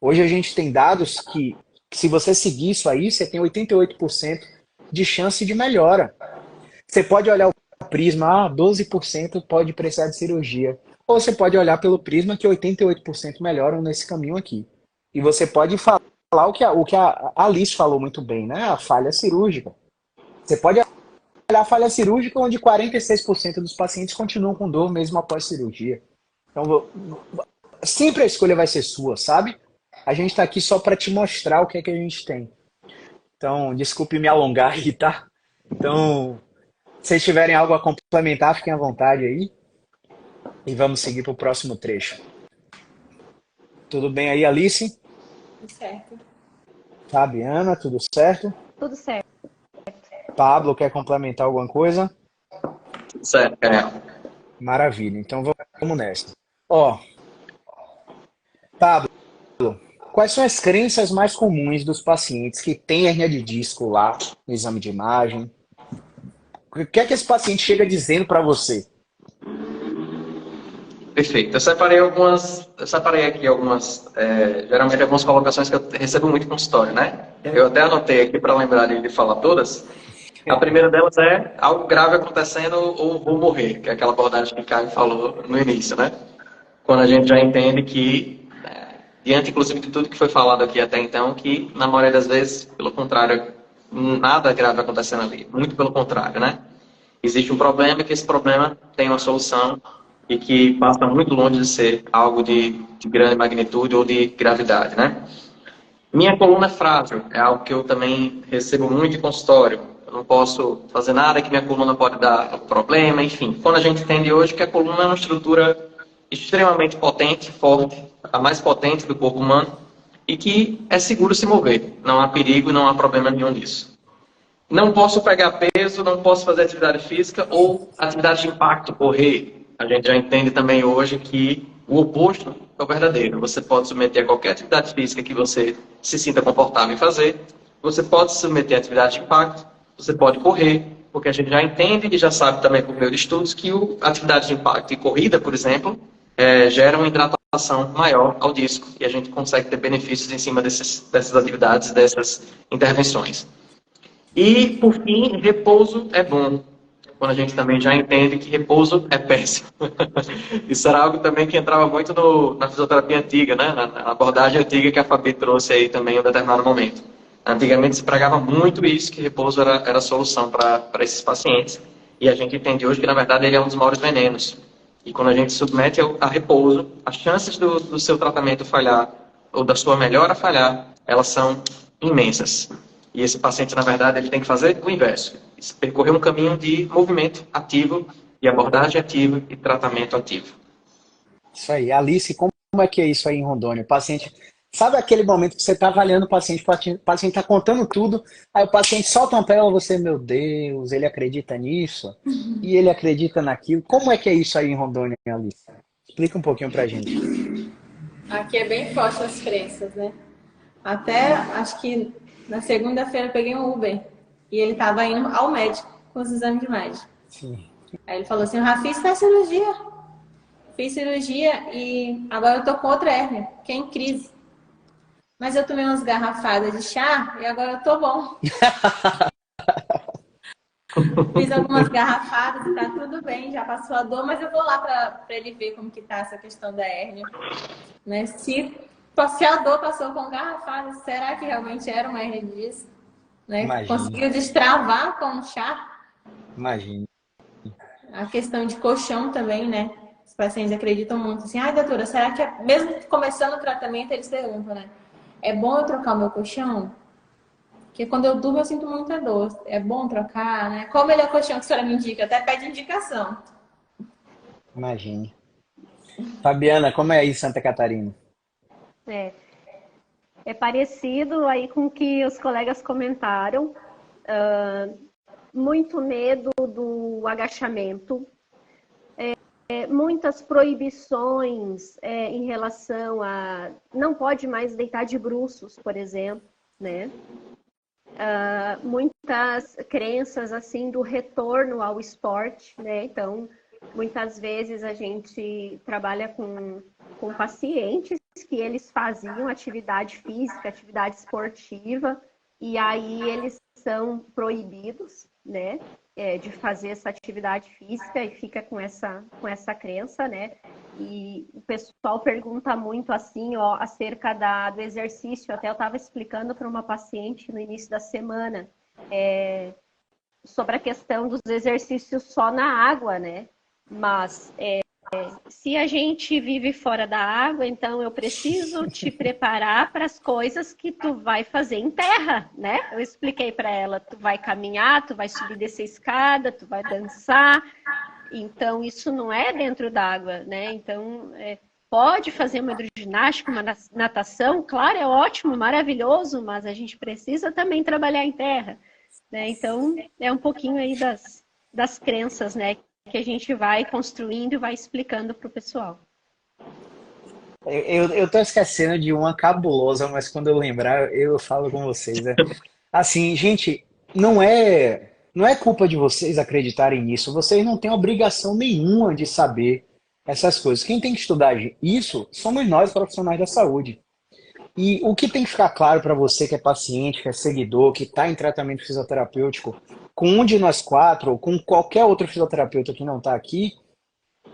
Hoje a gente tem dados que, se você seguir isso aí, você tem 88% de chance de melhora. Você pode olhar o prisma, 12% pode precisar de cirurgia. Ou você pode olhar pelo prisma que 88% melhoram nesse caminho aqui. E você pode falar o que a Alice falou muito bem, né? A falha cirúrgica. Você pode olhar a falha cirúrgica onde 46% dos pacientes continuam com dor mesmo após cirurgia. Então, sempre a escolha vai ser sua, sabe? A gente está aqui só para te mostrar o que é que a gente tem. Então, desculpe me alongar aí, tá? Então, se vocês tiverem algo a complementar, fiquem à vontade aí. E vamos seguir para o próximo trecho. Tudo bem aí, Alice? Tudo certo. Fabiana, tudo certo? Tudo certo. Pablo, quer complementar alguma coisa? Certo, é. Maravilha, então vamos nessa. Ó, Pablo, quais são as crenças mais comuns dos pacientes que têm hérnia de disco lá no exame de imagem? O que é que esse paciente chega dizendo para você? Perfeito. Eu separei aqui algumas, geralmente algumas colocações que eu recebo muito no consultório, né? Eu até anotei aqui para lembrar de falar todas. A primeira delas é algo grave acontecendo ou vou morrer, que é aquela abordagem que o Caio falou no início, né? Quando a gente já entende que, diante inclusive de tudo que foi falado aqui até então, que na maioria das vezes, pelo contrário, nada grave acontecendo ali. Muito pelo contrário, né? Existe um problema e que esse problema tem uma solução e que passa muito longe de ser algo de grande magnitude ou de gravidade, né? Minha coluna é frágil, é algo que eu também recebo muito de consultório. Eu não posso fazer nada que minha coluna pode dar problema, enfim. Quando a gente entende hoje que a coluna é uma estrutura extremamente potente, forte, a mais potente do corpo humano, e que é seguro se mover. Não há perigo, não há problema nenhum nisso. Não posso pegar peso, não posso fazer atividade física ou atividade de impacto, correr. A gente já entende também hoje que o oposto é o verdadeiro. Você pode submeter a qualquer atividade física que você se sinta confortável em fazer. Você pode se submeter a atividade de impacto. Você pode correr, porque a gente já entende e já sabe também por meio de estudos que a atividade de impacto e corrida, por exemplo, gera uma hidratação maior ao disco e a gente consegue ter benefícios em cima dessas atividades, dessas intervenções. E, por fim, repouso é bom. Quando a gente também já entende que repouso é péssimo. Isso era algo também que entrava muito na fisioterapia antiga, né? Na abordagem antiga que a Fabi trouxe aí também em um determinado momento. Antigamente se pregava muito isso, que repouso era a solução para esses pacientes. E a gente entende hoje que, na verdade, ele é um dos maiores venenos. E quando a gente submete a repouso, as chances do seu tratamento falhar, ou da sua melhora falhar, elas são imensas. E esse paciente, na verdade, ele tem que fazer o inverso. Percorrer um caminho de movimento ativo, de abordagem ativa e tratamento ativo. Isso aí. Alice, como é que é isso aí em Rondônia? O paciente... Sabe aquele momento que você está avaliando o paciente está contando tudo, aí o paciente solta uma pérola, você, meu Deus, ele acredita nisso? E ele acredita naquilo. Como é que é isso aí em Rondônia, Alice? Explica um pouquinho pra gente. Aqui é bem forte as crenças, né? Até, acho que na segunda-feira eu peguei um Uber e ele estava indo ao médico com os exames de imagem. Sim. Aí ele falou assim, o Rafis faz cirurgia. Fiz cirurgia e agora eu tô com outra hérnia, que é em crise. Mas eu tomei umas garrafadas de chá e agora eu tô bom. Fiz algumas garrafadas e tá tudo bem, já passou a dor, mas eu vou lá pra ele ver como que tá essa questão da hérnia. Né? Se a dor passou com garrafadas, será que realmente era uma hérnia de disco? Né? Conseguiu destravar com o chá? Imagina. A questão de colchão também, né? Os pacientes acreditam muito assim, ai, doutora, será que mesmo começando o tratamento, eles perguntam, né? É bom eu trocar o meu colchão? Porque quando eu durmo eu sinto muita dor. É bom trocar, né? Qual o melhor colchão que a senhora me indica? Até pede indicação. Imagine. Fabiana, como é aí em Santa Catarina? É parecido aí com o que os colegas comentaram. Muito medo do agachamento. muitas proibições em relação a... Não pode mais deitar de bruços, por exemplo, né? Muitas crenças, assim, do retorno ao esporte, né? Então, muitas vezes a gente trabalha com pacientes que eles faziam atividade física, atividade esportiva, e aí eles são proibidos, né, de fazer essa atividade física e fica com essa crença, né? E o pessoal pergunta muito assim, ó, acerca do exercício. Até eu estava explicando para uma paciente no início da semana sobre a questão dos exercícios só na água, né? Mas se a gente vive fora da água, então eu preciso te preparar para as coisas que tu vai fazer em terra, né? Eu expliquei para ela, tu vai caminhar, tu vai subir dessa escada, tu vai dançar. Então isso não é dentro d'água, né? Então pode fazer uma hidroginástica, uma natação, claro, é ótimo, maravilhoso, mas a gente precisa também trabalhar em terra, né? Então é um pouquinho aí das crenças, né, que a gente vai construindo e vai explicando para o pessoal. Eu tô esquecendo de uma cabulosa, mas quando eu lembrar, eu falo com vocês, né? Assim, gente, não é culpa de vocês acreditarem nisso. Vocês não têm obrigação nenhuma de saber essas coisas. Quem tem que estudar isso somos nós, profissionais da saúde. E o que tem que ficar claro para você que é paciente, que é seguidor, que está em tratamento fisioterapêutico, com um de nós quatro, ou com qualquer outro fisioterapeuta que não está aqui,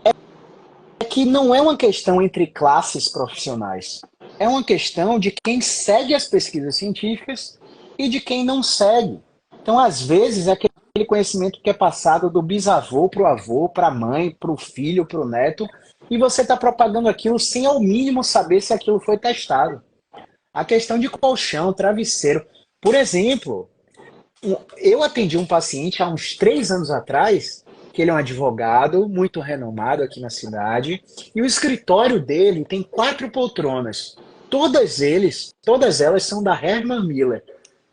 é que não é uma questão entre classes profissionais. É uma questão de quem segue as pesquisas científicas e de quem não segue. Então, às vezes, é aquele conhecimento que é passado do bisavô para o avô, para a mãe, para o filho, para o neto, e você está propagando aquilo sem ao mínimo saber se aquilo foi testado. A questão de colchão, travesseiro. Por exemplo, eu atendi um paciente há uns 3 anos atrás, que ele é um advogado muito renomado aqui na cidade, e o escritório dele tem 4 poltronas. Todas elas são da Herman Miller.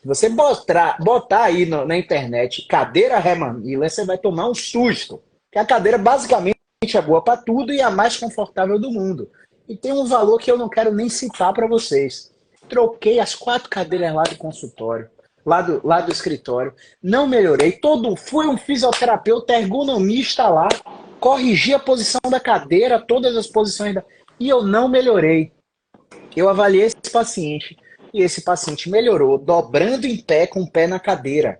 Se você botar aí na internet cadeira Herman Miller, você vai tomar um susto. Porque a cadeira basicamente é boa para tudo e é a mais confortável do mundo. E tem um valor que eu não quero nem citar para vocês. Troquei as 4 cadeiras lá do consultório, lá do escritório, não melhorei. Fui um fisioterapeuta ergonomista lá, corrigi a posição da cadeira, todas as posições e eu não melhorei. Eu avaliei esse paciente e esse paciente melhorou dobrando em pé com o pé na cadeira.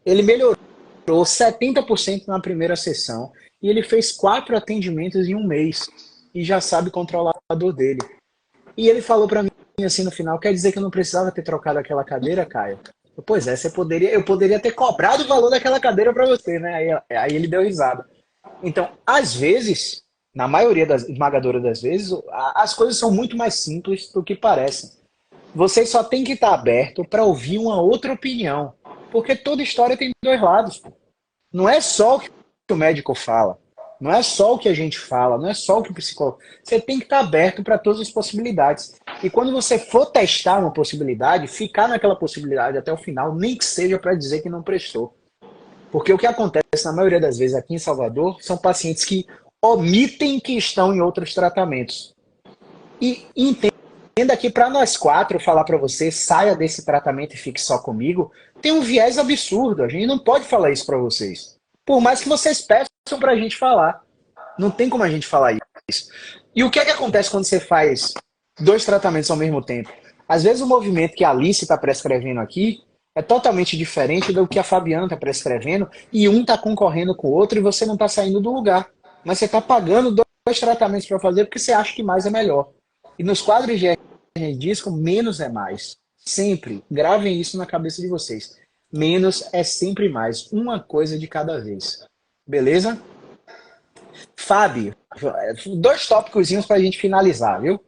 Ele melhorou 70% na primeira sessão e ele fez 4 atendimentos em um mês e já sabe controlar a dor dele. E ele falou para mim assim no final, quer dizer que eu não precisava ter trocado aquela cadeira, Caio? Pois é, eu poderia ter cobrado o valor daquela cadeira para você, né? Aí ele deu risada. Então, às vezes, na maioria esmagadora das vezes, as coisas são muito mais simples do que parecem. Você só tem que estar aberto para ouvir uma outra opinião, porque toda história tem 2 lados. Não é só o que o médico fala, não é só o que a gente fala, não é só o que o psicólogo... Você tem que estar aberto para todas as possibilidades. E quando você for testar uma possibilidade, ficar naquela possibilidade até o final, nem que seja para dizer que não prestou. Porque o que acontece na maioria das vezes aqui em Salvador são pacientes que omitem que estão em outros tratamentos. E entenda que para nós 4 falar para você, saia desse tratamento e fique só comigo, tem um viés absurdo. A gente não pode falar isso para vocês. Por mais que vocês peçam para a gente falar. Não tem como a gente falar isso. E o que é que acontece quando você faz 2 tratamentos ao mesmo tempo? Às vezes o movimento que a Alice está prescrevendo aqui é totalmente diferente do que a Fabiana está prescrevendo e um está concorrendo com o outro e você não está saindo do lugar. Mas você está pagando 2 tratamentos para fazer porque você acha que mais é melhor. E nos quadros de hernia de disco, menos é mais. Sempre. Gravem isso na cabeça de vocês. Menos é sempre mais. Uma coisa de cada vez. Beleza? Fábio, 2 tópicozinhos para a gente finalizar, viu?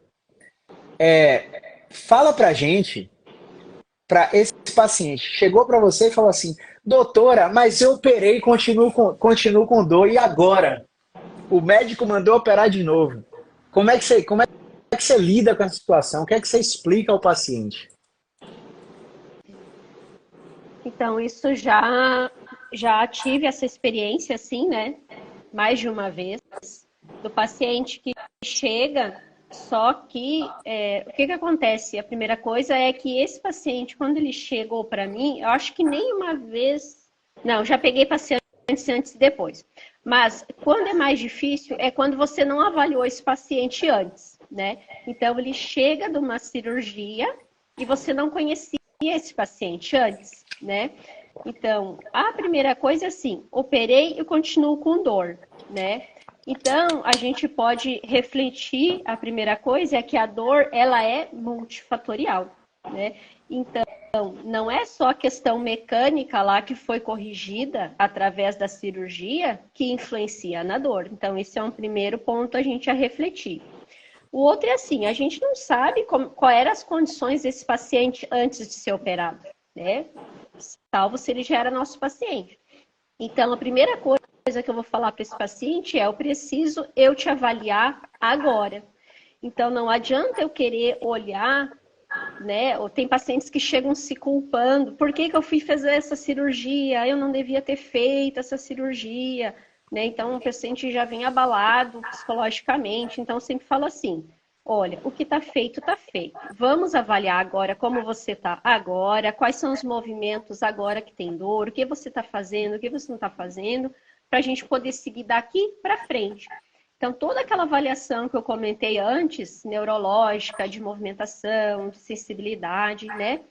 Fala pra gente, para esse paciente, chegou para você e falou assim, doutora, mas eu operei e continuo com dor, e agora? O médico mandou operar de novo. Como é que você lida com essa situação? O que é que você explica ao paciente? Então, isso já tive essa experiência, assim, né? Mais de uma vez. do paciente que chega, só que o que acontece? A primeira coisa é que esse paciente, quando ele chegou para mim, eu acho que nem uma vez... Não, já peguei paciente antes e depois. Mas quando é mais difícil é quando você não avaliou esse paciente antes, né? Então ele chega de uma cirurgia e você não conhecia esse paciente antes, né? Então, a primeira coisa é assim, operei e continuo com dor, né? Então, a gente pode refletir, a primeira coisa é que a dor, ela é multifatorial, né? Então, não é só a questão mecânica lá que foi corrigida através da cirurgia que influencia na dor. Então, esse é um primeiro ponto a gente a refletir. O outro é assim, a gente não sabe qual eram as condições desse paciente antes de ser operado, né? Salvo se ele já era nosso paciente. Então, a primeira coisa que eu vou falar para esse paciente é, eu preciso te avaliar agora. Então, não adianta eu querer olhar, né? Ou tem pacientes que chegam se culpando. Por que eu fui fazer essa cirurgia? Eu não devia ter feito essa cirurgia, né? Então, o paciente já vem abalado psicologicamente. Então, eu sempre falo assim, olha, o que está feito, está feito. Vamos avaliar agora como você está agora, quais são os movimentos agora que tem dor, o que você está fazendo, o que você não está fazendo, para a gente poder seguir daqui para frente. Então, toda aquela avaliação que eu comentei antes, neurológica, de movimentação, de sensibilidade, né?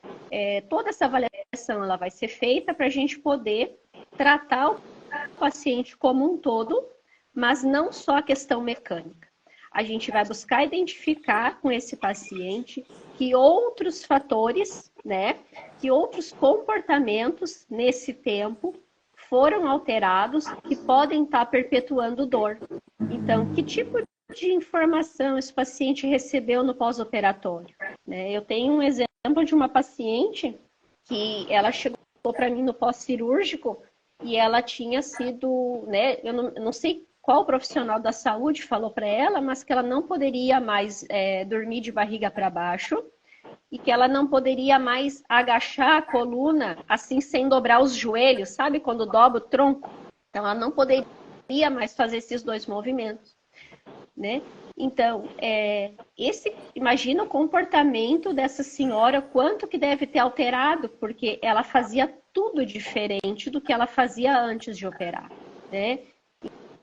Toda essa avaliação ela vai ser feita para a gente poder tratar o paciente como um todo, mas não só a questão mecânica. A gente vai buscar identificar com esse paciente que outros fatores, né, que outros comportamentos nesse tempo foram alterados que podem estar perpetuando dor. Então, que tipo de informação esse paciente recebeu no pós-operatório? Né? Eu tenho um exemplo de uma paciente que ela chegou para mim no pós-cirúrgico e ela tinha sido, né, eu não sei qual profissional da saúde falou para ela, mas que ela não poderia mais dormir de barriga para baixo e que ela não poderia mais agachar a coluna assim sem dobrar os joelhos, sabe? Quando dobra o tronco. Então, ela não poderia mais fazer esses dois movimentos, né? Então, imagina o comportamento dessa senhora, quanto que deve ter alterado, porque ela fazia tudo diferente do que ela fazia antes de operar, né?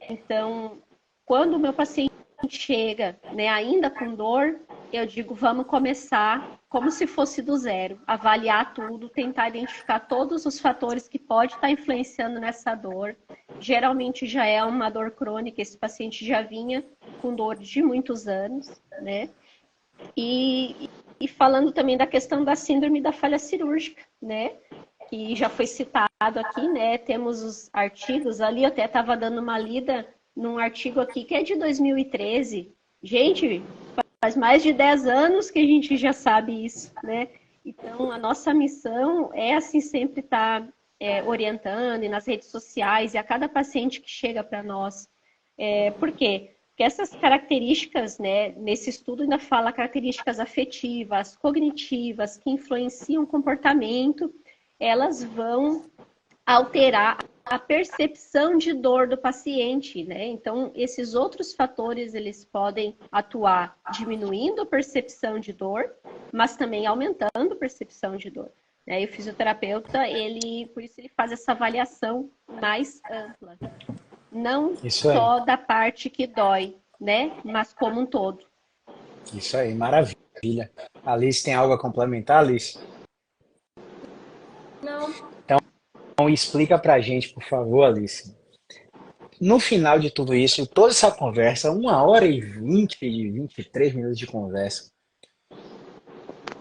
Então, quando o meu paciente chega, né, ainda com dor, eu digo, vamos começar como se fosse do zero, avaliar tudo, tentar identificar todos os fatores que pode estar influenciando nessa dor. Geralmente já é uma dor crônica, esse paciente já vinha com dor de muitos anos, né? E falando também da questão da síndrome da falha cirúrgica, né? Que já foi citado aqui, né? Temos os artigos ali, eu até estava dando uma lida num artigo aqui que é de 2013. Gente, faz mais de 10 anos que a gente já sabe isso, né? Então, a nossa missão é, assim, sempre estar orientando e nas redes sociais e a cada paciente que chega para nós. Por quê? Porque essas características, né, nesse estudo ainda fala características afetivas, cognitivas, que influenciam o comportamento, elas vão alterar a percepção de dor do paciente, né? Então, esses outros fatores, eles podem atuar diminuindo a percepção de dor, mas também aumentando a percepção de dor. Né? E o fisioterapeuta, por isso ele faz essa avaliação mais ampla. Não só da parte que dói, né? Mas como um todo. Isso aí, maravilha. Alice, tem algo a complementar, Alice? Não. Então, explica pra gente, por favor, Alice. No final de tudo isso, toda essa conversa, 1h20, 23 minutos de conversa,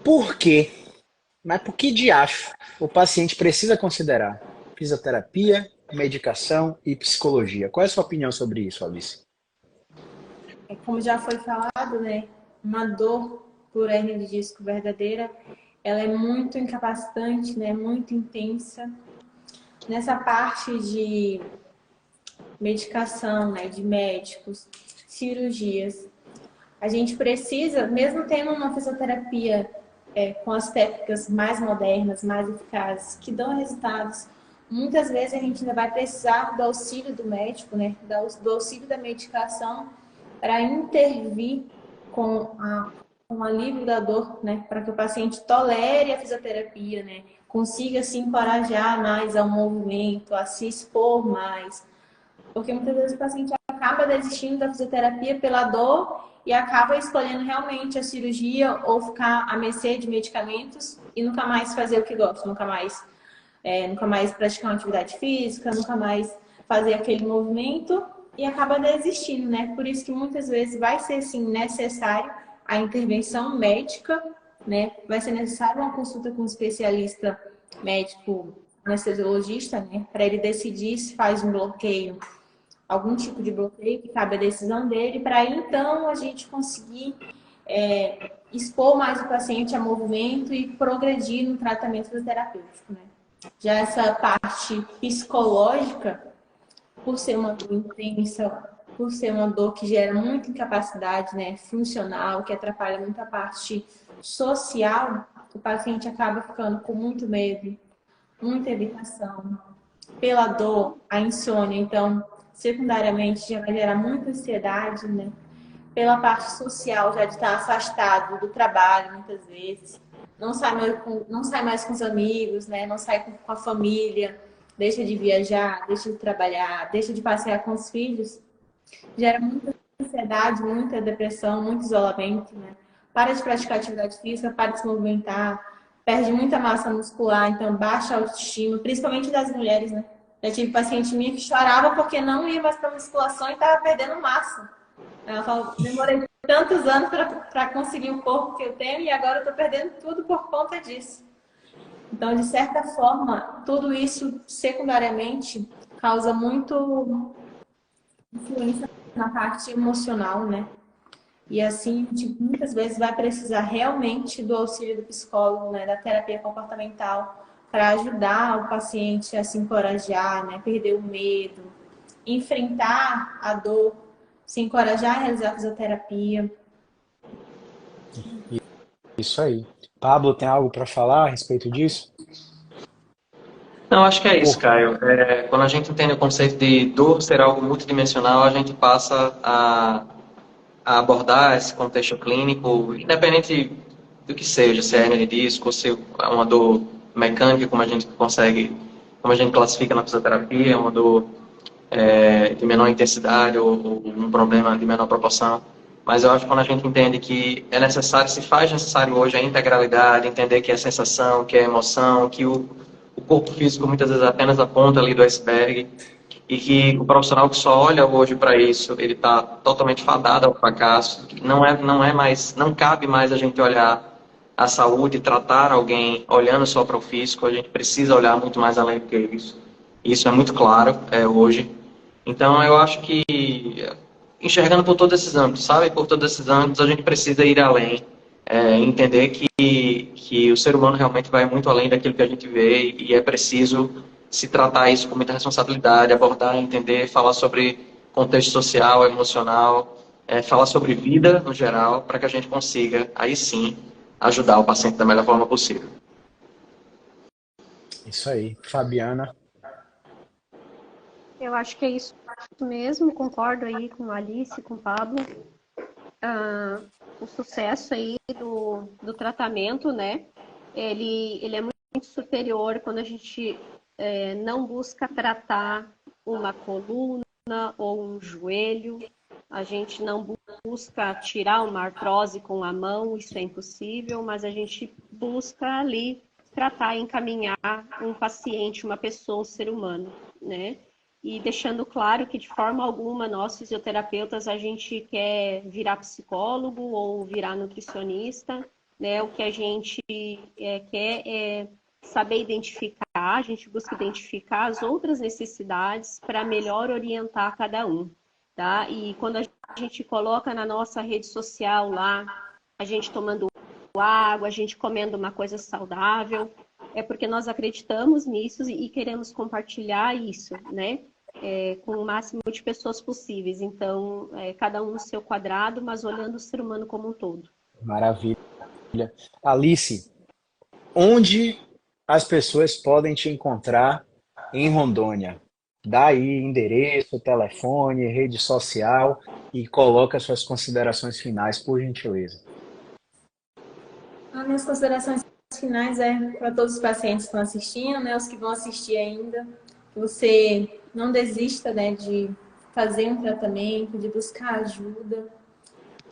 por quê? Mas por que diacho o paciente precisa considerar fisioterapia, medicação e psicologia? Qual é a sua opinião sobre isso, Alice? Como já foi falado, né? Uma dor por hérnia de disco verdadeira, ela é muito incapacitante, né? Muito intensa. Nessa parte de medicação, né? De médicos, cirurgias, a gente precisa, mesmo tendo uma fisioterapia com as técnicas mais modernas, mais eficazes, que dão resultados, muitas vezes a gente ainda vai precisar do auxílio do médico, né? Do auxílio da medicação para intervir com com o alívio da dor, né? Para que o paciente tolere a fisioterapia, né? Consiga se encorajar mais ao movimento, a se expor mais. Porque muitas vezes o paciente acaba desistindo da fisioterapia pela dor e acaba escolhendo realmente a cirurgia ou ficar à mercê de medicamentos e nunca mais fazer o que gosta, nunca mais praticar uma atividade física, nunca mais fazer aquele movimento e acaba desistindo, né? Por isso que muitas vezes vai ser, sim, necessário a intervenção médica, né? Vai ser necessário uma consulta com um especialista médico anestesiologista, né? Para ele decidir se faz um bloqueio, algum tipo de bloqueio que cabe à decisão dele, para então a gente conseguir expor mais o paciente a movimento e progredir no tratamento terapêutico, né? Já essa parte psicológica, por ser uma dor intensa, por ser uma dor que gera muita incapacidade, né, funcional, que atrapalha muito a parte social, o paciente acaba ficando com muito medo, muita evitação. Pela dor, a insônia, então, secundariamente, já vai gerar muita ansiedade, né? Pela parte social, já de estar afastado do trabalho, muitas vezes. Não sai mais com os amigos, né? Não sai com a família, deixa de viajar, deixa de trabalhar, deixa de passear com os filhos. Gera muita ansiedade, muita depressão, muito isolamento, né? Para de praticar atividade física, para de se movimentar, perde muita massa muscular, então baixa a autoestima, principalmente das mulheres, né? Já tive paciente minha que chorava porque não ia mais para musculação e estava perdendo massa. Ela falou, demorei tantos anos para conseguir o corpo que eu tenho e agora eu estou perdendo tudo por conta disso. Então, de certa forma, tudo isso secundariamente causa muito influência na parte emocional, né? E assim, a gente muitas vezes vai precisar realmente do auxílio do psicólogo, né? Da terapia comportamental, para ajudar o paciente a se encorajar, né? Perder o medo, enfrentar a dor, se encorajar a realizar a fisioterapia. Isso aí. Pablo, tem algo para falar a respeito disso? Não, acho que é isso, Caio. Quando a gente entende o conceito de dor ser algo multidimensional, a gente passa a abordar esse contexto clínico, independente do que seja, se é hernia de disco, ou se é uma dor mecânica, como a gente classifica na fisioterapia, uma dor de menor intensidade ou um problema de menor proporção. Mas eu acho que quando a gente entende que é necessário, se faz necessário hoje a integralidade, entender que é sensação, que é emoção, que o corpo físico muitas vezes apenas a ponta ali do iceberg, e que o profissional que só olha hoje para isso, ele está totalmente fadado ao fracasso. Não cabe mais a gente olhar a saúde e tratar alguém olhando só para o físico. A gente precisa olhar muito mais além do que isso. Isso é muito claro hoje. Então eu acho que enxergando por todos esses âmbitos, sabe? Por todos esses âmbitos a gente precisa ir além, entender que o ser humano realmente vai muito além daquilo que a gente vê e é preciso se tratar isso com muita responsabilidade, abordar, entender, falar sobre contexto social, emocional, falar sobre vida no geral, para que a gente consiga, aí sim, ajudar o paciente da melhor forma possível. Isso aí. Fabiana? Eu acho que é isso mesmo, concordo aí com a Alice, com o Pablo. O sucesso aí do tratamento, né? Ele é muito superior quando a gente não busca tratar uma coluna ou um joelho, a gente não busca tirar uma artrose com a mão, isso é impossível, mas a gente busca ali tratar e encaminhar um paciente, uma pessoa, um ser humano, né? E deixando claro que de forma alguma nós fisioterapeutas a gente quer virar psicólogo ou virar nutricionista, né? O que a gente quer é saber identificar, a gente busca identificar as outras necessidades para melhor orientar cada um, tá? E quando a gente coloca na nossa rede social lá, a gente tomando água, a gente comendo uma coisa saudável, é porque nós acreditamos nisso e queremos compartilhar isso, né? Com o máximo de pessoas possíveis. Então, cada um no seu quadrado, mas olhando o ser humano como um todo. Maravilha. Alice, onde as pessoas podem te encontrar em Rondônia? Dá aí endereço, telefone, rede social, e coloca suas considerações finais, por gentileza. As minhas considerações finais para todos os pacientes que estão assistindo, né, os que vão assistir ainda, que você não desista, né, de fazer um tratamento, de buscar ajuda.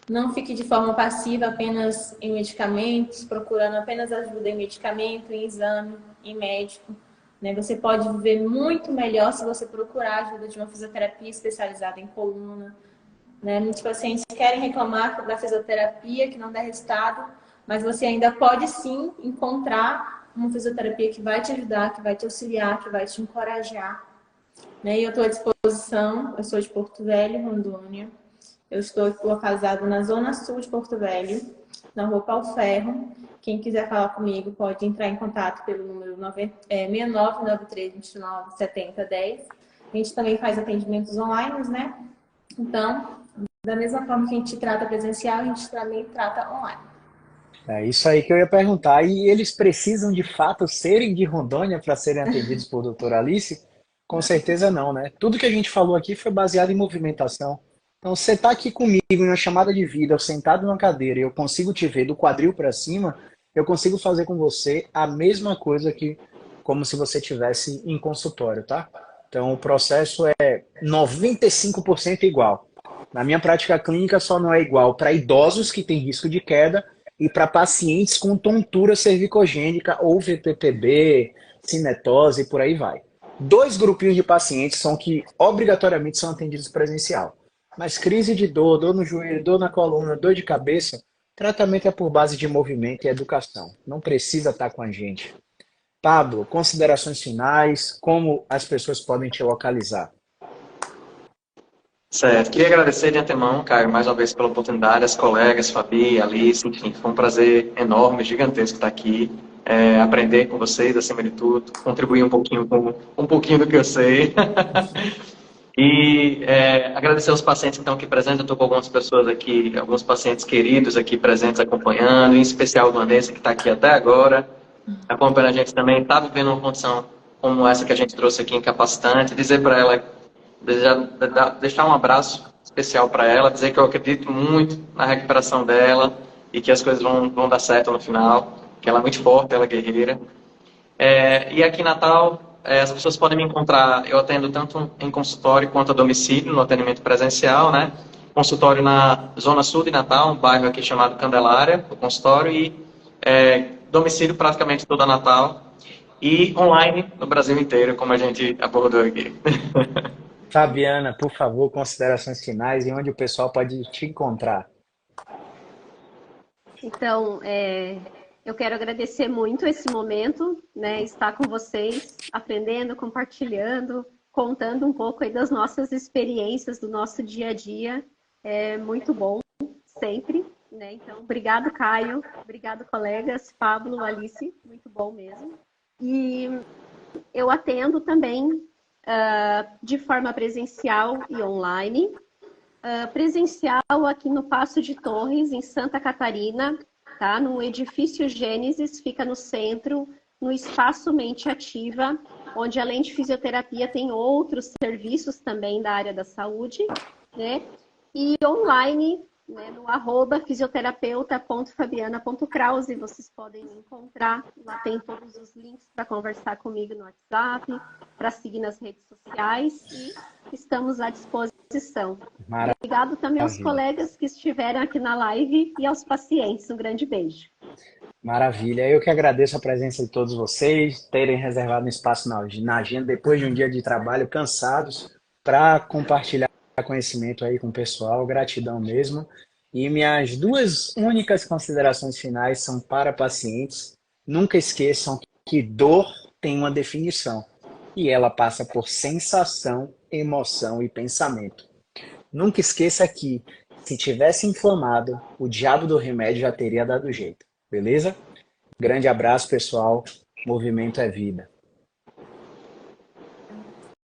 Não fique de forma passiva apenas em medicamentos, procurando apenas ajuda em medicamento, em exame, em médico. Né? Você pode viver muito melhor se você procurar ajuda de uma fisioterapia especializada em coluna. Né? Muitos pacientes querem reclamar da fisioterapia, que não dá resultado, mas você ainda pode sim encontrar uma fisioterapia que vai te ajudar, que vai te auxiliar, que vai te encorajar. Né? E eu estou à disposição, eu sou de Porto Velho, Rondônia. Eu estou localizado na zona sul de Porto Velho, na rua Pau Ferro. Quem quiser falar comigo pode entrar em contato pelo número 6993297010. A gente também faz atendimentos online, né? Então, da mesma forma que a gente trata presencial, a gente também trata online. É isso aí que eu ia perguntar. E eles precisam de fato serem de Rondônia para serem atendidos por doutora Alice? Com certeza não, né? Tudo que a gente falou aqui foi baseado em movimentação. Então, você está aqui comigo em uma chamada de vídeo, eu sentado na cadeira e eu consigo te ver do quadril para cima, eu consigo fazer com você a mesma coisa que como se você estivesse em consultório, tá? Então, o processo é 95% igual. Na minha prática clínica, só não é igual para idosos que têm risco de queda e para pacientes com tontura cervicogênica ou VPPB, cinetose e por aí vai. 2 grupinhos de pacientes são que obrigatoriamente são atendidos presencial. Mas crise de dor, dor no joelho, dor na coluna, dor de cabeça, tratamento é por base de movimento e educação. Não precisa estar com a gente. Pablo, considerações finais, como as pessoas podem te localizar? Certo. Queria agradecer de antemão, Caio, mais uma vez pela oportunidade, as colegas, Fabi, Alice, enfim, foi um prazer enorme, gigantesco estar aqui, aprender com vocês, acima de tudo, contribuir um pouquinho com um pouquinho do que eu sei. E agradecer aos pacientes que estão aqui presentes. Eu estou com algumas pessoas aqui, alguns pacientes queridos aqui presentes acompanhando, em especial a Vanessa, que está aqui até agora, acompanhando a gente também. Está vivendo uma condição como essa que a gente trouxe aqui, incapacitante. Dizer para ela, deixar um abraço especial para ela, dizer que eu acredito muito na recuperação dela e que as coisas vão dar certo no final, que ela é muito forte, ela é guerreira. E aqui em Natal, as pessoas podem me encontrar, eu atendo tanto em consultório quanto a domicílio, no atendimento presencial, né? Consultório na Zona Sul de Natal, um bairro aqui chamado Candelária, o consultório, e domicílio praticamente toda Natal, e online no Brasil inteiro, como a gente abordou aqui. Fabiana, por favor, considerações finais e onde o pessoal pode te encontrar. Então, eu quero agradecer muito esse momento, né, estar com vocês, aprendendo, compartilhando, contando um pouco aí das nossas experiências, do nosso dia a dia. É muito bom, sempre, né? Então, obrigado, Caio, obrigado, colegas, Pablo, Alice, muito bom mesmo. E eu atendo também de forma presencial e online. Presencial aqui no Paço de Torres, em Santa Catarina, tá? No edifício Gênesis, fica no centro, no Espaço Mente Ativa, onde além de fisioterapia tem outros serviços também da área da saúde, né? E online, né, no @fisioterapeuta.fabiana.krause, vocês podem me encontrar, lá tem todos os links para conversar comigo no WhatsApp, para seguir nas redes sociais e estamos à disposição. Maravilha. Obrigado também aos colegas que estiveram aqui na live e aos pacientes. Um grande beijo. Maravilha. Eu que agradeço a presença de todos vocês, terem reservado um espaço na agenda depois de um dia de trabalho cansados para compartilhar conhecimento aí com o pessoal. Gratidão mesmo. E minhas 2 únicas considerações finais são para pacientes. Nunca esqueçam que dor tem uma definição e ela passa por sensação, emoção e pensamento. Nunca esqueça que, se tivesse inflamado, o diabo do remédio já teria dado jeito. Beleza? Grande abraço, pessoal. Movimento é vida.